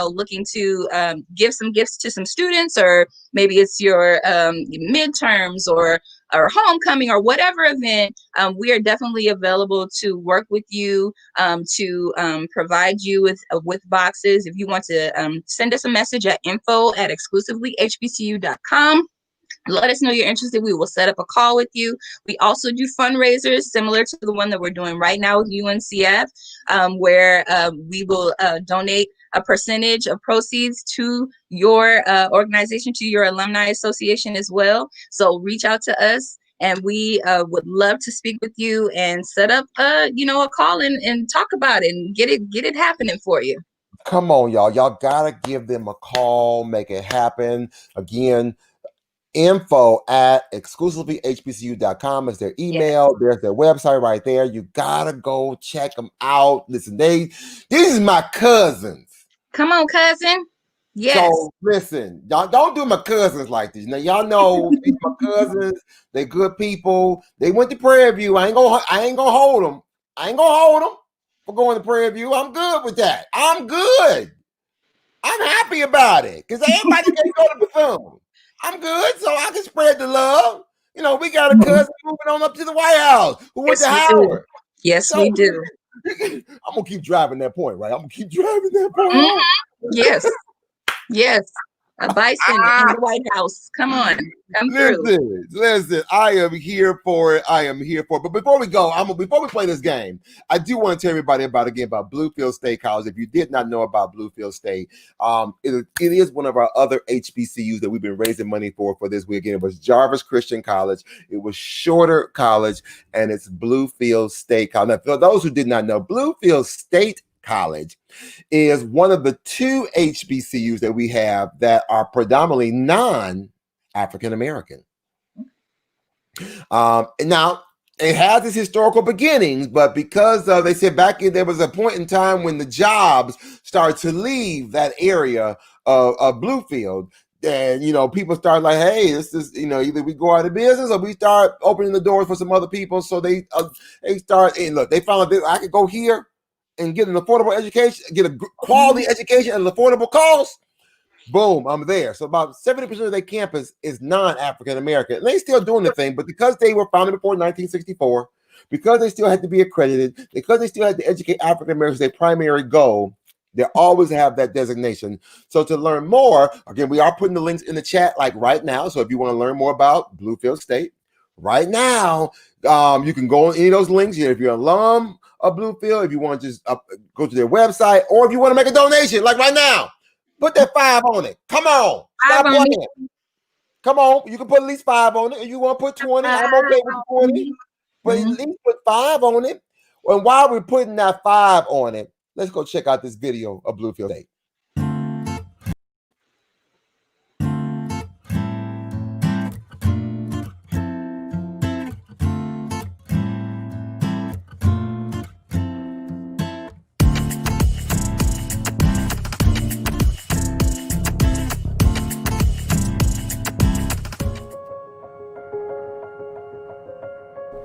looking to give some gifts to some students, or maybe it's your midterms or homecoming or whatever event, we are definitely available to work with you, to provide you with boxes. If you want to send us a message at info@exclusivelyhbcu.com. Let us know you're interested. We will set up a call with you. We also do fundraisers similar to the one that we're doing right now with UNCF, where we will donate a percentage of proceeds to your organization, to your alumni association as well. So reach out to us, and we would love to speak with you and set up a call and talk about it and get it happening for you. Come on, y'all. Y'all gotta give them a call, make it happen. Again, info@exclusivelyhbcu.com is their email. Yes. There's their website right there. You gotta go check them out. Listen, these are my cousins. Come on, cousin. Yes. So listen, y'all don't do my cousins like this. Now y'all know these my cousins. They good people. They went to Prairie View. I ain't gonna hold them. I ain't gonna hold them for going to Prairie View. I'm good with that. I'm good. I'm happy about it because everybody can go to Bethune. I'm good, so I can spread the love. You know, we got a cousin moving on up to the White House who went to Howard. Yes, we do. I'm gonna keep driving that point, right? I'm gonna keep driving that point. Mm-hmm. Yes, yes. A bison in the White House. Come on, come through. Listen. I am here for it. But before we go, before we play this game, I do want to tell everybody about Bluefield State College. If you did not know about Bluefield State, it is one of our other HBCUs that we've been raising money for this week. Again, it was Jarvis Christian College, it was Shorter College, and it's Bluefield State College. Now, for those who did not know, Bluefield State College is one of the two HBCUs that we have that are predominantly non-African American. Now it has its historical beginnings, but because they said there was a point in time when the jobs started to leave that area of Bluefield, and people start like, hey, this is either we go out of business or we start opening the doors for some other people. So they start, and look, they found out I could go here and get an affordable education, get a quality education at an affordable cost. Boom, I'm there. So about 70% of their campus is non-African American. And they still doing the thing, but because they were founded before 1964, because they still had to be accredited, because they still had to educate African Americans, their primary goal, they always have that designation. So to learn more, again, we are putting the links in the chat like right now. So if you want to learn more about Bluefield State, right now, you can go on any of those links. If you're an alum of Bluefield, if you want to just go to their website, or if you want to make a donation, like right now, put that 5 on it. Come on, stop playing. Come on, you can put at least 5 on it. If you want to put 20, I'm okay with 20, but at least put 5 on it. And while we're putting that 5 on it, let's go check out this video of Bluefield State.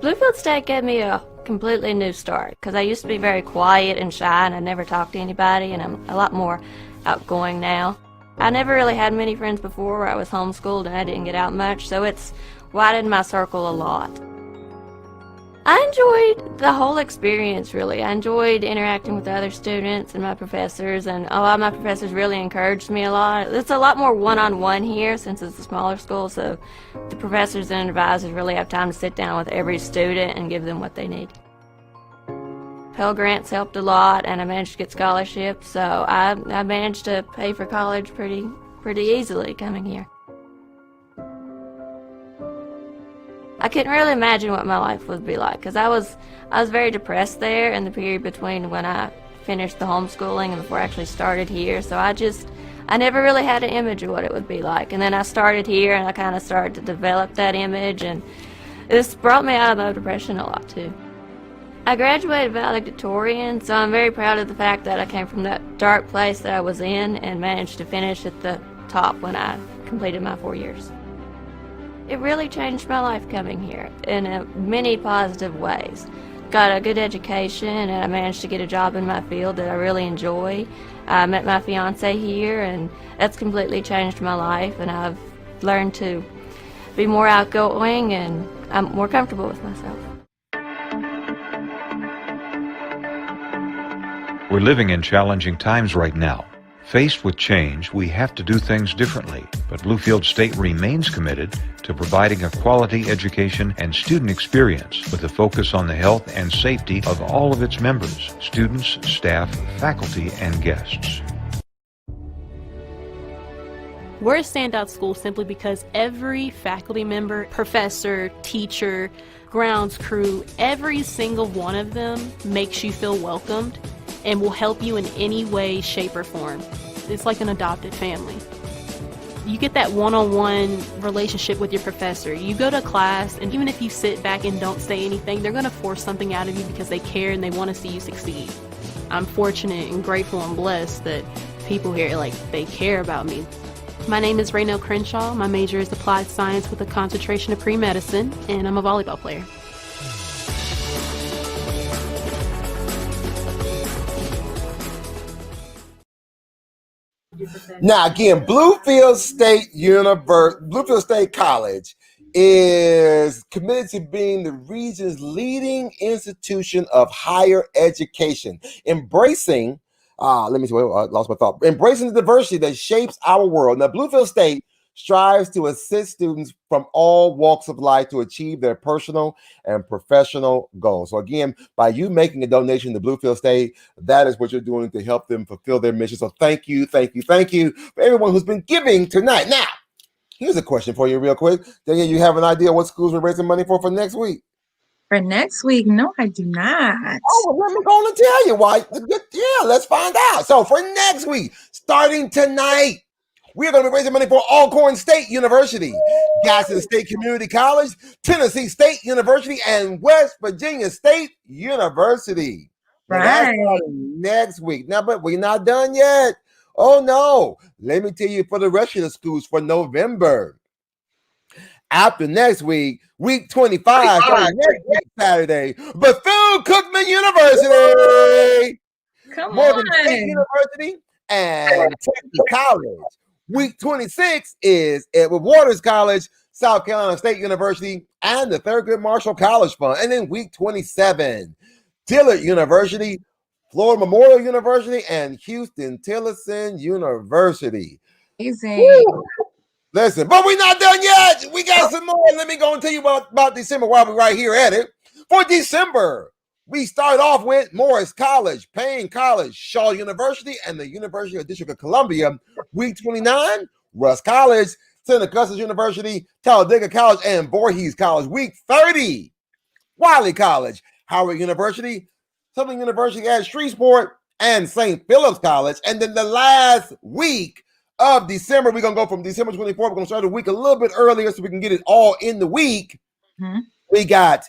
Bluefield State gave me a completely new start because I used to be very quiet and shy and I never talked to anybody, and I'm a lot more outgoing now. I never really had many friends before where I was homeschooled and I didn't get out much, so it's widened my circle a lot. I enjoyed the whole experience, really. I enjoyed interacting with other students and my professors, and a lot of my professors really encouraged me a lot. It's a lot more one-on-one here since it's a smaller school, so the professors and advisors really have time to sit down with every student and give them what they need. Pell Grants helped a lot, and I managed to get scholarships, so I managed to pay for college pretty easily coming here. I couldn't really imagine what my life would be like because I was very depressed there in the period between when I finished the homeschooling and before I actually started here. So I I never really had an image of what it would be like. And then I started here and I kind of started to develop that image, and this brought me out of my depression a lot too. I graduated valedictorian, so I'm very proud of the fact that I came from that dark place that I was in and managed to finish at the top when I completed my 4 years. It really changed my life coming here in many positive ways. Got a good education and I managed to get a job in my field that I really enjoy. I met my fiance here and that's completely changed my life, and I've learned to be more outgoing and I'm more comfortable with myself. We're living in challenging times right now. Faced with change, we have to do things differently, but Bluefield State remains committed to providing a quality education and student experience with a focus on the health and safety of all of its members, students, staff, faculty, and guests. We're a standout school simply because every faculty member, professor, teacher, grounds crew, every single one of them makes you feel welcomed and will help you in any way, shape, or form. It's like an adopted family. You get that one-on-one relationship with your professor. You go to class, and even if you sit back and don't say anything, they're going to force something out of you because they care and they want to see you succeed. I'm fortunate and grateful and blessed that people here, they care about me. My name is Raynell Crenshaw. My major is applied science with a concentration of pre-medicine, and I'm a volleyball player. Now, again, Bluefield State College is committed to being the region's leading institution of higher education, embracing the diversity that shapes our world. Now, Bluefield State strives to assist students from all walks of life to achieve their personal and professional goals. So again, by you making a donation to Bluefield State, that is what you're doing to help them fulfill their mission. So thank you for everyone who's been giving tonight. Now, here's a question for you real quick. Danielle, you have an idea what schools we're raising money for next week? For next week? No, I do not. Oh, well, let me go and tell you why. Yeah, let's find out. So for next week, starting tonight, we're going to be raising money for Alcorn State University, Gaston State Community College, Tennessee State University, and West Virginia State University. Right. That's next week. Now, but we're not done yet. Oh, no. Let me tell you for the rest of the schools for November. After next week, week 25, starting next week, Saturday, Bethune-Cookman University, Morgan State University, and Texas College. Week 26 is Edward Waters College, South Carolina State University, and the Thurgood Marshall College Fund. And then week 27, Dillard University, Florida Memorial University, and Houston-Tillerson University. Amazing. Listen, but we're not done yet. We got some more. Let me go and tell you about December while we're right here at it. For December, we start off with Morris College, Payne College, Shaw University, and the University of District of Columbia. Week 29, Russ College, St. Augustine University, Talladega College, and Voorhees College. Week 30, Wiley College, Howard University, Southern University at Shreveport, and St. Philip's College. And then the last week of December, we're going to go from December 24th. We're going to start the week a little bit earlier so we can get it all in the week. Mm-hmm. We got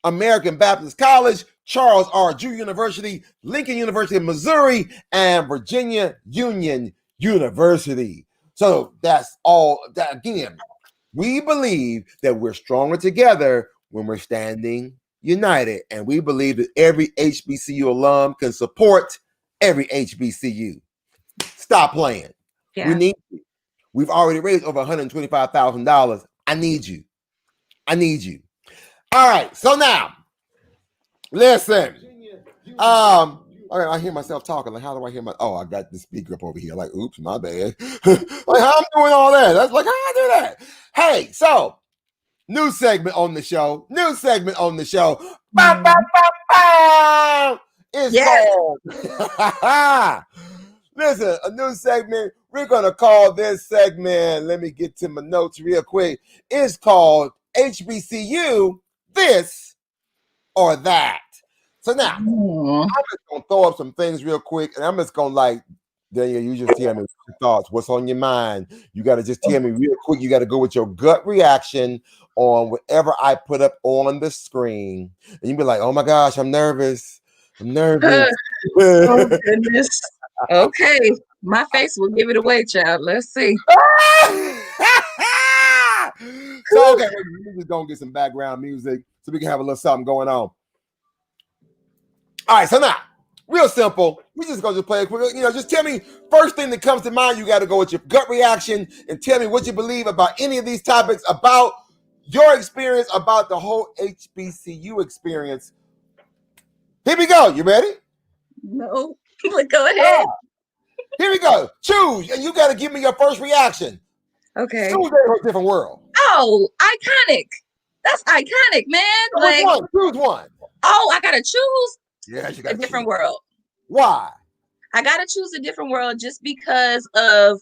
American Baptist College, Charles R. Drew University, Lincoln University of Missouri, and Virginia Union University. So that's all. That, again, we believe that we're stronger together when we're standing united. And we believe that every HBCU alum can support every HBCU. Stop playing. Yeah. We need you. We've already raised over $125,000. I need you. All right. So now, listen. All right, I hear myself talking. Like, how do I hear I got the speaker up over here. Like, oops, my bad. Like, how I'm doing all that? That's like, how I do that? Hey, so new segment on the show. Bow, bow, bow, bow. It's called. Listen, a new segment. We're gonna call this segment. Let me get to my notes real quick. It's called HBCU This or That. So now, I'm just going to throw up some things real quick, and I'm just going to Danielle, you just tell me your thoughts. What's on your mind? You got to just tell me real quick. You got to go with your gut reaction on whatever I put up on the screen. And you be like, oh my gosh, I'm nervous. I'm nervous. Oh, goodness. Okay. My face will give it away, child. Let's see. So, okay, we're just going to get some background music so we can have a little something going on. All right, so now, real simple. We just going to play a quick, just tell me first thing that comes to mind. You got to go with your gut reaction and tell me what you believe about any of these topics, about your experience, about the whole HBCU experience. Here we go. You ready? No, but go ahead. Here we go. Choose, and you got to give me your first reaction. Okay. Choose a different world. Oh, iconic. That's iconic, man. Which one? Choose one. Oh, I gotta choose. Yeah, you got a different world. Why? I gotta choose a different world just because of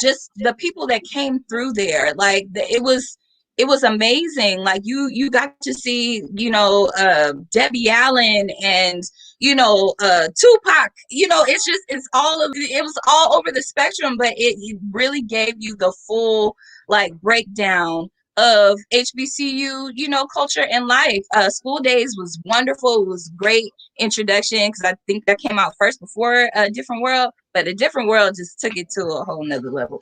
just the people that came through there. It was amazing. Like you got to see, Debbie Allen and Tupac. It was all over the spectrum, but it really gave you the full breakdown of HBCU, culture and life. School Days was wonderful. It was great introduction because I think that came out first before A Different World, but A Different World just took it to a whole nother level.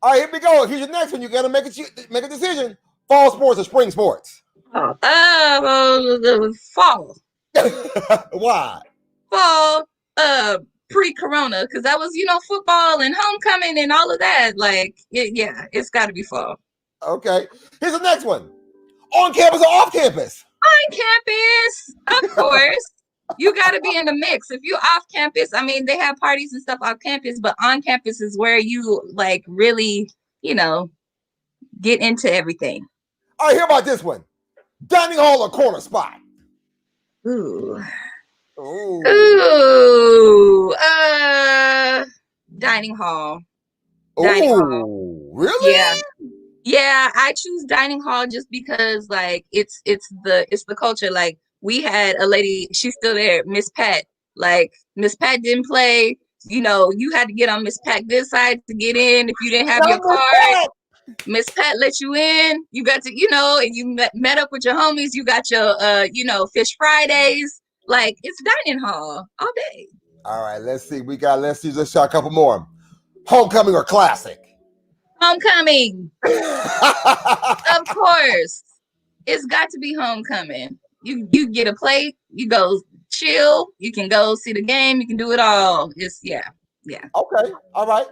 All right, here we go. Here's your next one. You got to make a decision. Fall sports or spring sports? Fall. Why? Fall. Pre-corona, because that was football and homecoming and all of that. It's got to be fall. Okay. Here's the next one. On campus or off campus? On campus, of course. You got to be in the mix. If you're off campus, they have parties and stuff off campus, but on campus is where you really, get into everything. All right, hear about this one. Dining hall or corner spot? Ooh. Ooh. Ooh. Dining hall. Dining hall. Really? Yeah. Yeah, I choose dining hall just because it's the culture. We had a lady, she's still there, Miss Pat. Miss Pat didn't play. You had to get on Miss Pat good side to get in. If you didn't have your card, Miss Pat let you in. You got to, and you met up with your homies. You got your Fish Fridays. It's dining hall all day. All right, let's see. Let's shot a couple more. Homecoming or classic? Homecoming. Of course. It's got to be homecoming. You get a plate, you go chill, you can go see the game, you can do it all. Yeah. Okay. All right.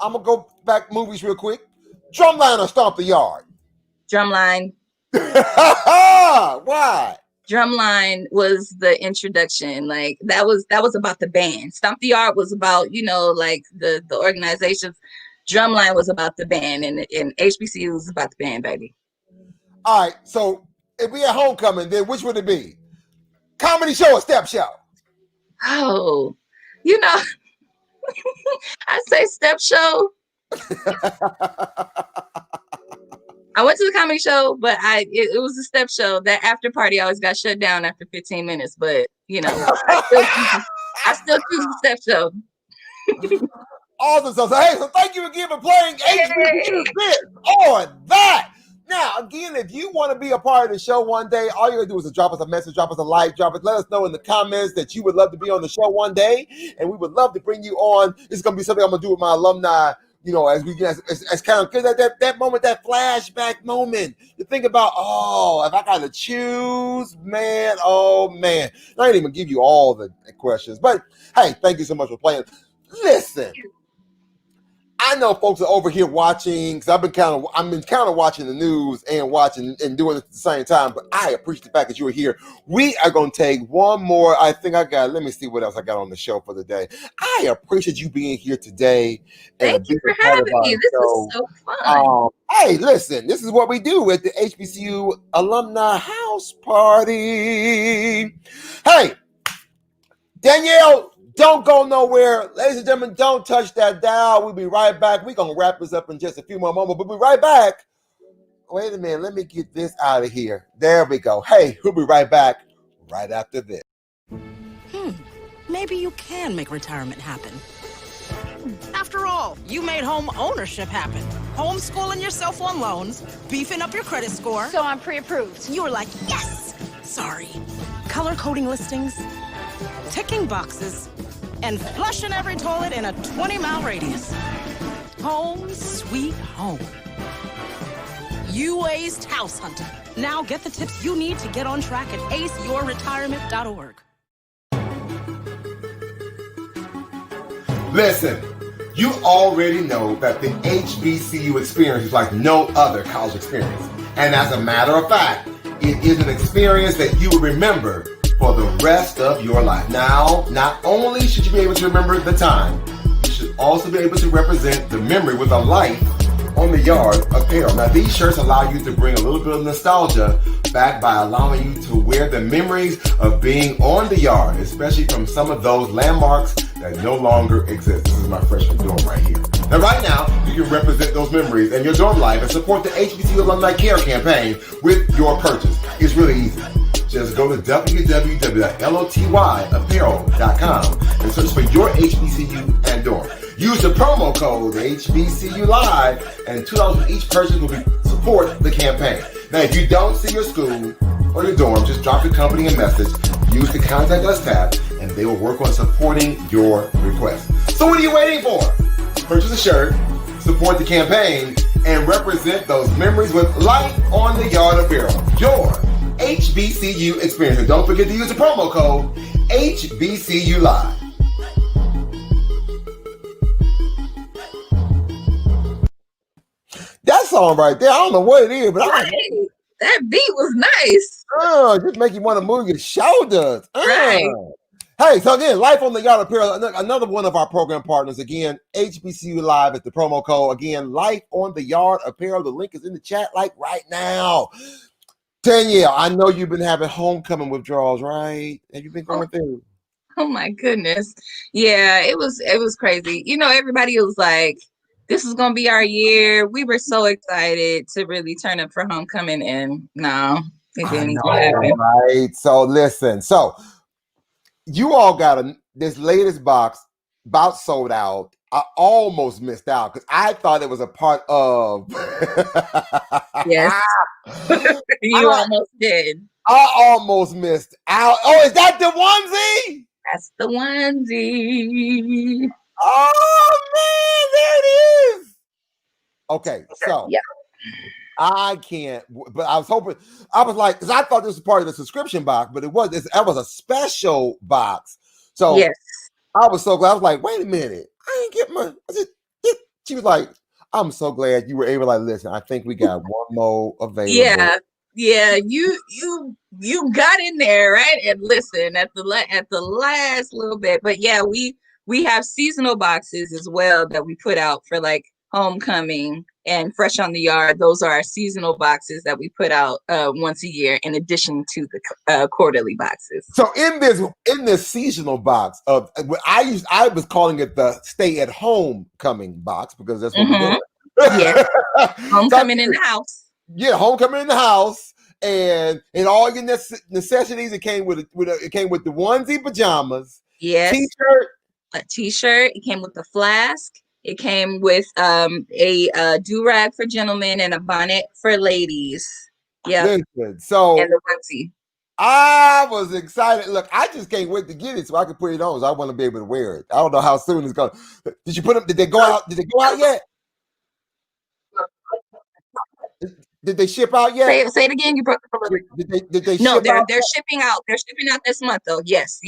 I'm gonna go back movies real quick. Drumline or Stomp the Yard? Drumline. Why? Drumline was the introduction. That was about the band. Stomp the Yard was about, the organizations. Drumline was about the band, and HBCU was about the band, baby. All right, so if we had homecoming, then which would it be? Comedy show or step show? Oh, I say step show. I went to the comedy show, but it was a step show. That after party always got shut down after 15 minutes, but I still choose the step show. Awesome. So thank you again for playing HBCU on that. Now, again, if you want to be a part of the show one day, all you gotta do is drop us a message, drop us a like, let us know in the comments that you would love to be on the show one day, and we would love to bring you on. This is gonna be something I'm gonna do with my alumni. As we get as kind of because that moment, that flashback moment, you think about, if I gotta choose, man, oh man. I ain't even give you all the questions, but hey, thank you so much for playing. Listen, I know folks are over here watching because I've been kind of watching the news and watching and doing it at the same time. But I appreciate the fact that you are here. We are going to take one more. Let me see what else I got on the show for the day. I appreciate you being here today. Thank you for having me. This is so fun. Hey, listen, this is what we do at the HBCU Alumni House Party. Hey, Danielle, don't go nowhere. Ladies and gentlemen, don't touch that dial. We'll be right back. We're going to wrap this up in just a few more moments. We'll be right back. Wait a minute. Let me get this out of here. There we go. Hey, we'll be right back right after this. Maybe you can make retirement happen. After all, you made home ownership happen. Homeschooling yourself on loans, beefing up your credit score. So I'm pre-approved. You were like, yes! Sorry. Color coding listings, ticking boxes, and flushing every toilet in a 20-mile radius. Home sweet home. You aced house hunting. Now get the tips you need to get on track at aceyourretirement.org. Listen, you already know that the HBCU experience is like no other college experience. And as a matter of fact, it is an experience that you will remember for the rest of your life. Now, not only should you be able to remember the time, you should also be able to represent the memory with a life on the yard apparel. Now, these shirts allow you to bring a little bit of nostalgia back by allowing you to wear the memories of being on the yard, especially from some of those landmarks that no longer exist. This is my freshman dorm right here. Now, right now, you can represent those memories in your dorm life and support the HBCU Alumni Care campaign with your purchase. It's really easy. Just go to www.lotyapparel.com and search for your HBCU and dorm. Use the promo code HBCU Live, and $2 for each purchase will support the campaign. Now, if you don't see your school or your dorm, just drop the company a message. Use the Contact Us tab, and they will work on supporting your request. So what are you waiting for? Purchase a shirt, support the campaign, and represent those memories with light on the yard apparel. Your HBCU experience. And don't forget to use the promo code HBCU Live. That song right there, I don't know what it is, but that beat was nice. Just make you want to move your shoulders. Right. Hey, so again, Life on the Yard Apparel, another one of our program partners. Again, HBCU Live is the promo code. Again, Life on the Yard Apparel. The link is in the chat like right now. Danielle, I know you've been having homecoming withdrawals, right? Have you been going through? Oh my goodness. Yeah, it was crazy. You know, everybody was like, this is gonna be our year. We were so excited to really turn up for homecoming, and no, it didn't even happen. Right. So listen, you all got this latest box about sold out. I almost missed out because I thought it was a part of. Yes, you almost did. I almost missed out. Oh, is that the onesie? That's the onesie. Oh man, there it is. Okay, so yeah. I can't, but I was hoping, I was like, because I thought this was part of the subscription box, but it was a special box. So yes. I was so glad. I was like, wait a minute, I ain't get my. She was like, I'm so glad you were able to like, listen, I think we got one more available. Yeah, you got in there, right? And listen at the last little bit, but yeah, we have seasonal boxes as well that we put out for like homecoming and Fresh on the Yard. Those are our seasonal boxes that we put out once a year, in addition to the quarterly boxes. So in this seasonal box of I was calling it the stay at home coming box because that's what we're doing. Yeah, homecoming in the house. Yeah, homecoming in the house, and all your necessities. It came with the onesie pajamas. Yes, a t-shirt. It came with the flask. It came with a do-rag for gentlemen and a bonnet for ladies. Yeah. So and the onesie. I was excited. Look, I just can't wait to get it so I can put it on. So I want to be able to wear it. I don't know how soon it's going. Did you put them? Did they go out? Did they go out yet? Did they ship out yet? Say it again. You broke up a little. Did they? No, they're shipping out. They're shipping out this month, though. Yes.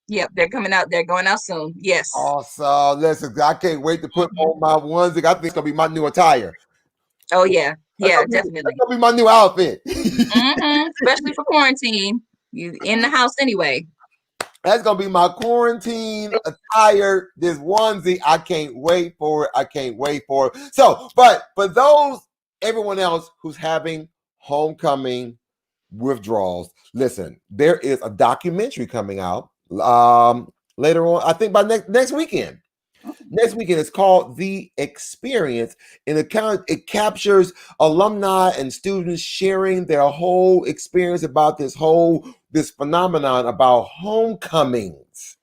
Yep, they're coming out. They're going out soon. Yes. Awesome. Listen, I can't wait to put on my onesie. I think it's gonna be my new attire. Oh yeah, definitely. That's gonna be my new outfit. Especially for quarantine. You in the house anyway. That's gonna be my quarantine attire. This onesie. I can't wait for it. So, but for everyone else who's having homecoming withdrawals, listen, there is a documentary coming out later on, I think by next weekend. Next weekend, it's called The Experience, and it captures alumni and students sharing their whole experience about this phenomenon about homecomings.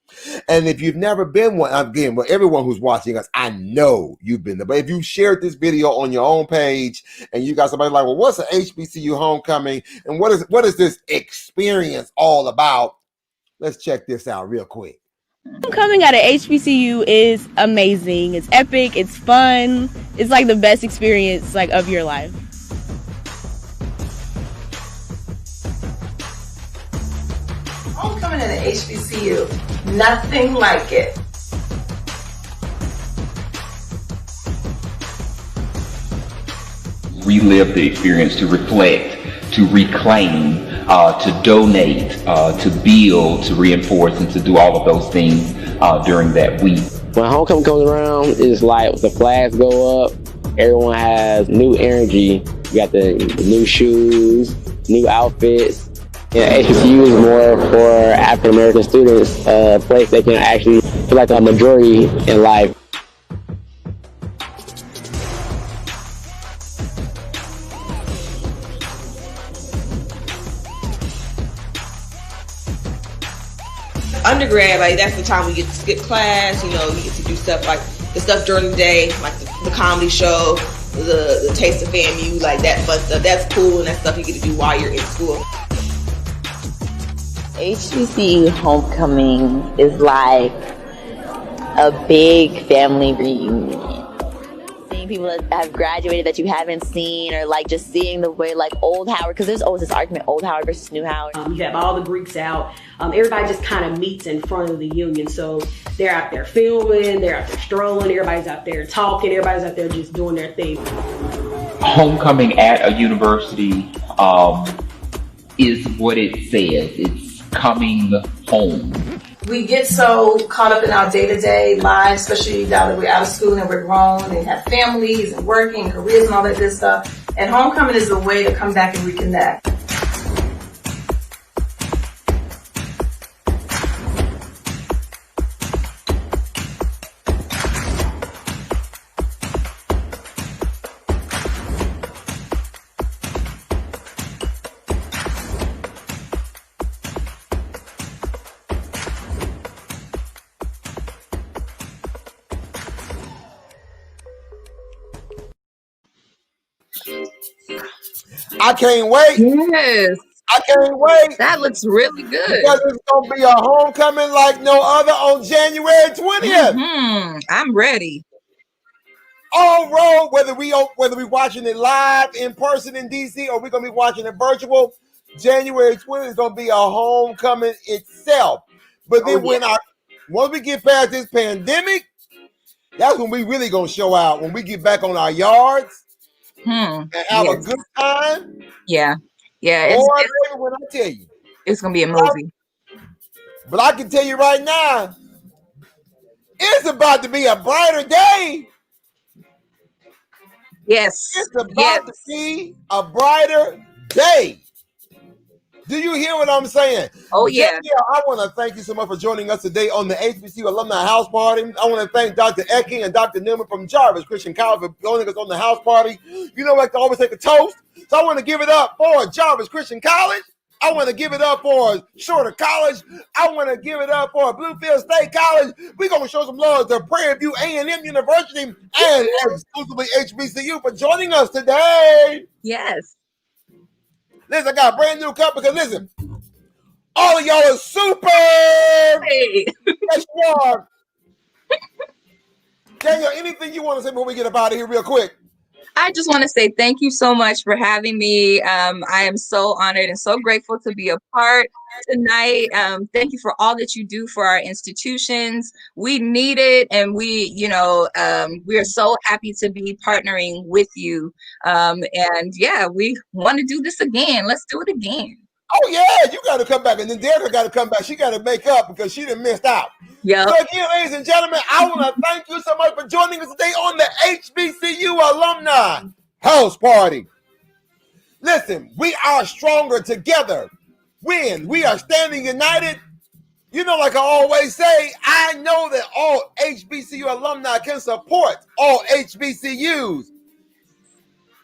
And if you've never been one, again, well, everyone who's watching us, I know you've been there. But if you shared this video on your own page and you got somebody like, well, what's an HBCU homecoming? And what is this experience all about? Let's check this out real quick. Homecoming at an HBCU is amazing. It's epic. It's fun. It's like the best experience like of your life. Homecoming at an HBCU, nothing like it. Relive the experience, to reflect, to reclaim, to donate, to build, to reinforce, and to do all of those things during that week. When homecoming comes around, it's like the flags go up, everyone has new energy. You got the new shoes, new outfits. HBCU is more for African American students, a place they can actually feel like a majority in life. Undergrad, like that's the time we get to skip class, you know, you get to do stuff like the stuff during the day, like the comedy show, the Taste of FAMU, like that fun stuff. That's cool, and that's stuff you get to do while you're in school. HBCU homecoming is like a big family reunion. Seeing people that have graduated that you haven't seen, or like just seeing the way like old Howard, because there's always this argument, old Howard versus new Howard. You have all the Greeks out. Everybody just kind of meets in front of the union. So they're out there filming, they're out there strolling, everybody's out there talking, everybody's out there just doing their thing. Homecoming at a university is what it says. It's coming home. We get so caught up in our day-to-day lives, especially now that we're out of school and we're grown and have families and working and careers and all that good stuff. And homecoming is a way to come back and reconnect. I can't wait. Yes. I can't wait. That looks really good. Because it's going to be a homecoming like no other on January 20th. I'm ready. On road, whether we watching it live in person in DC or we're going to be watching it virtual, January 20th is going to be a homecoming itself. But then once we get past this pandemic, that's when we really going to show out. When we get back on our yards. And have a good time. Yeah. When I tell you, it's gonna be a movie. But I can tell you right now, it's about to be a brighter day. Yes, it's about to be a brighter day. Do you hear what I'm saying? Oh, yeah. Danielle, I want to thank you so much for joining us today on the HBCU Alumni House Party. I want to thank Dr. Ecking and Dr. Newman from Jarvis Christian College for joining us on the house party. You know, I like to always take a toast. So I want to give it up for Jarvis Christian College. I want to give it up for Shorter College. I want to give it up for Bluefield State College. We're going to show some love to Prairie View A&M University and exclusively HBCU for joining us today. Yes. Listen, I got a brand new cup because listen, all of y'all are super. Hey. Yes, you are. Danielle, anything you want to say before we get up out of here real quick? I just want to say thank you so much for having me. I am so honored and so grateful to be a part tonight. Thank you for all that you do for our institutions. We need it, and we are so happy to be partnering with you. And yeah, we want to do this again. Let's do it again. Oh yeah, you got to come back, and then Derreka got to come back. She got to make up because she done missed out. Yeah. So again, ladies and gentlemen, I want to thank you so much for joining us today on the HBCU Alumni House Party. Listen, we are stronger together when we are standing united. You know, like I always say, I know that all HBCU alumni can support all HBCUs.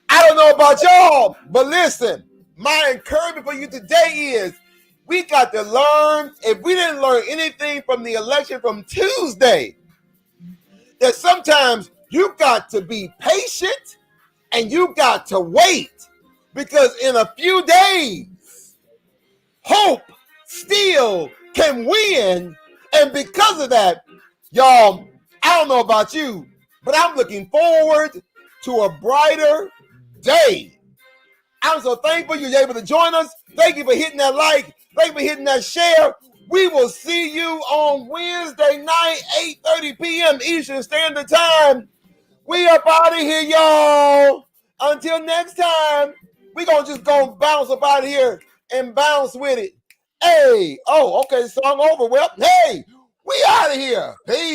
I don't know about y'all, but listen, my encouragement for you today is We got to learn, if we didn't learn anything from the election from Tuesday, that sometimes you got to be patient and you got to wait, because in a few days, hope still can win. And because of that, y'all, I don't know about you, but I'm looking forward to a brighter day. I'm so thankful you're able to join us. Thank you for hitting that like. Thank you for hitting that share. We will see you on Wednesday night, 8:30 p.m. Eastern Standard Time. We up out of here, y'all. Until next time, we gonna just go bounce up out of here and bounce with it. Hey, oh, okay, song over. Well, hey, we out of here. Peace.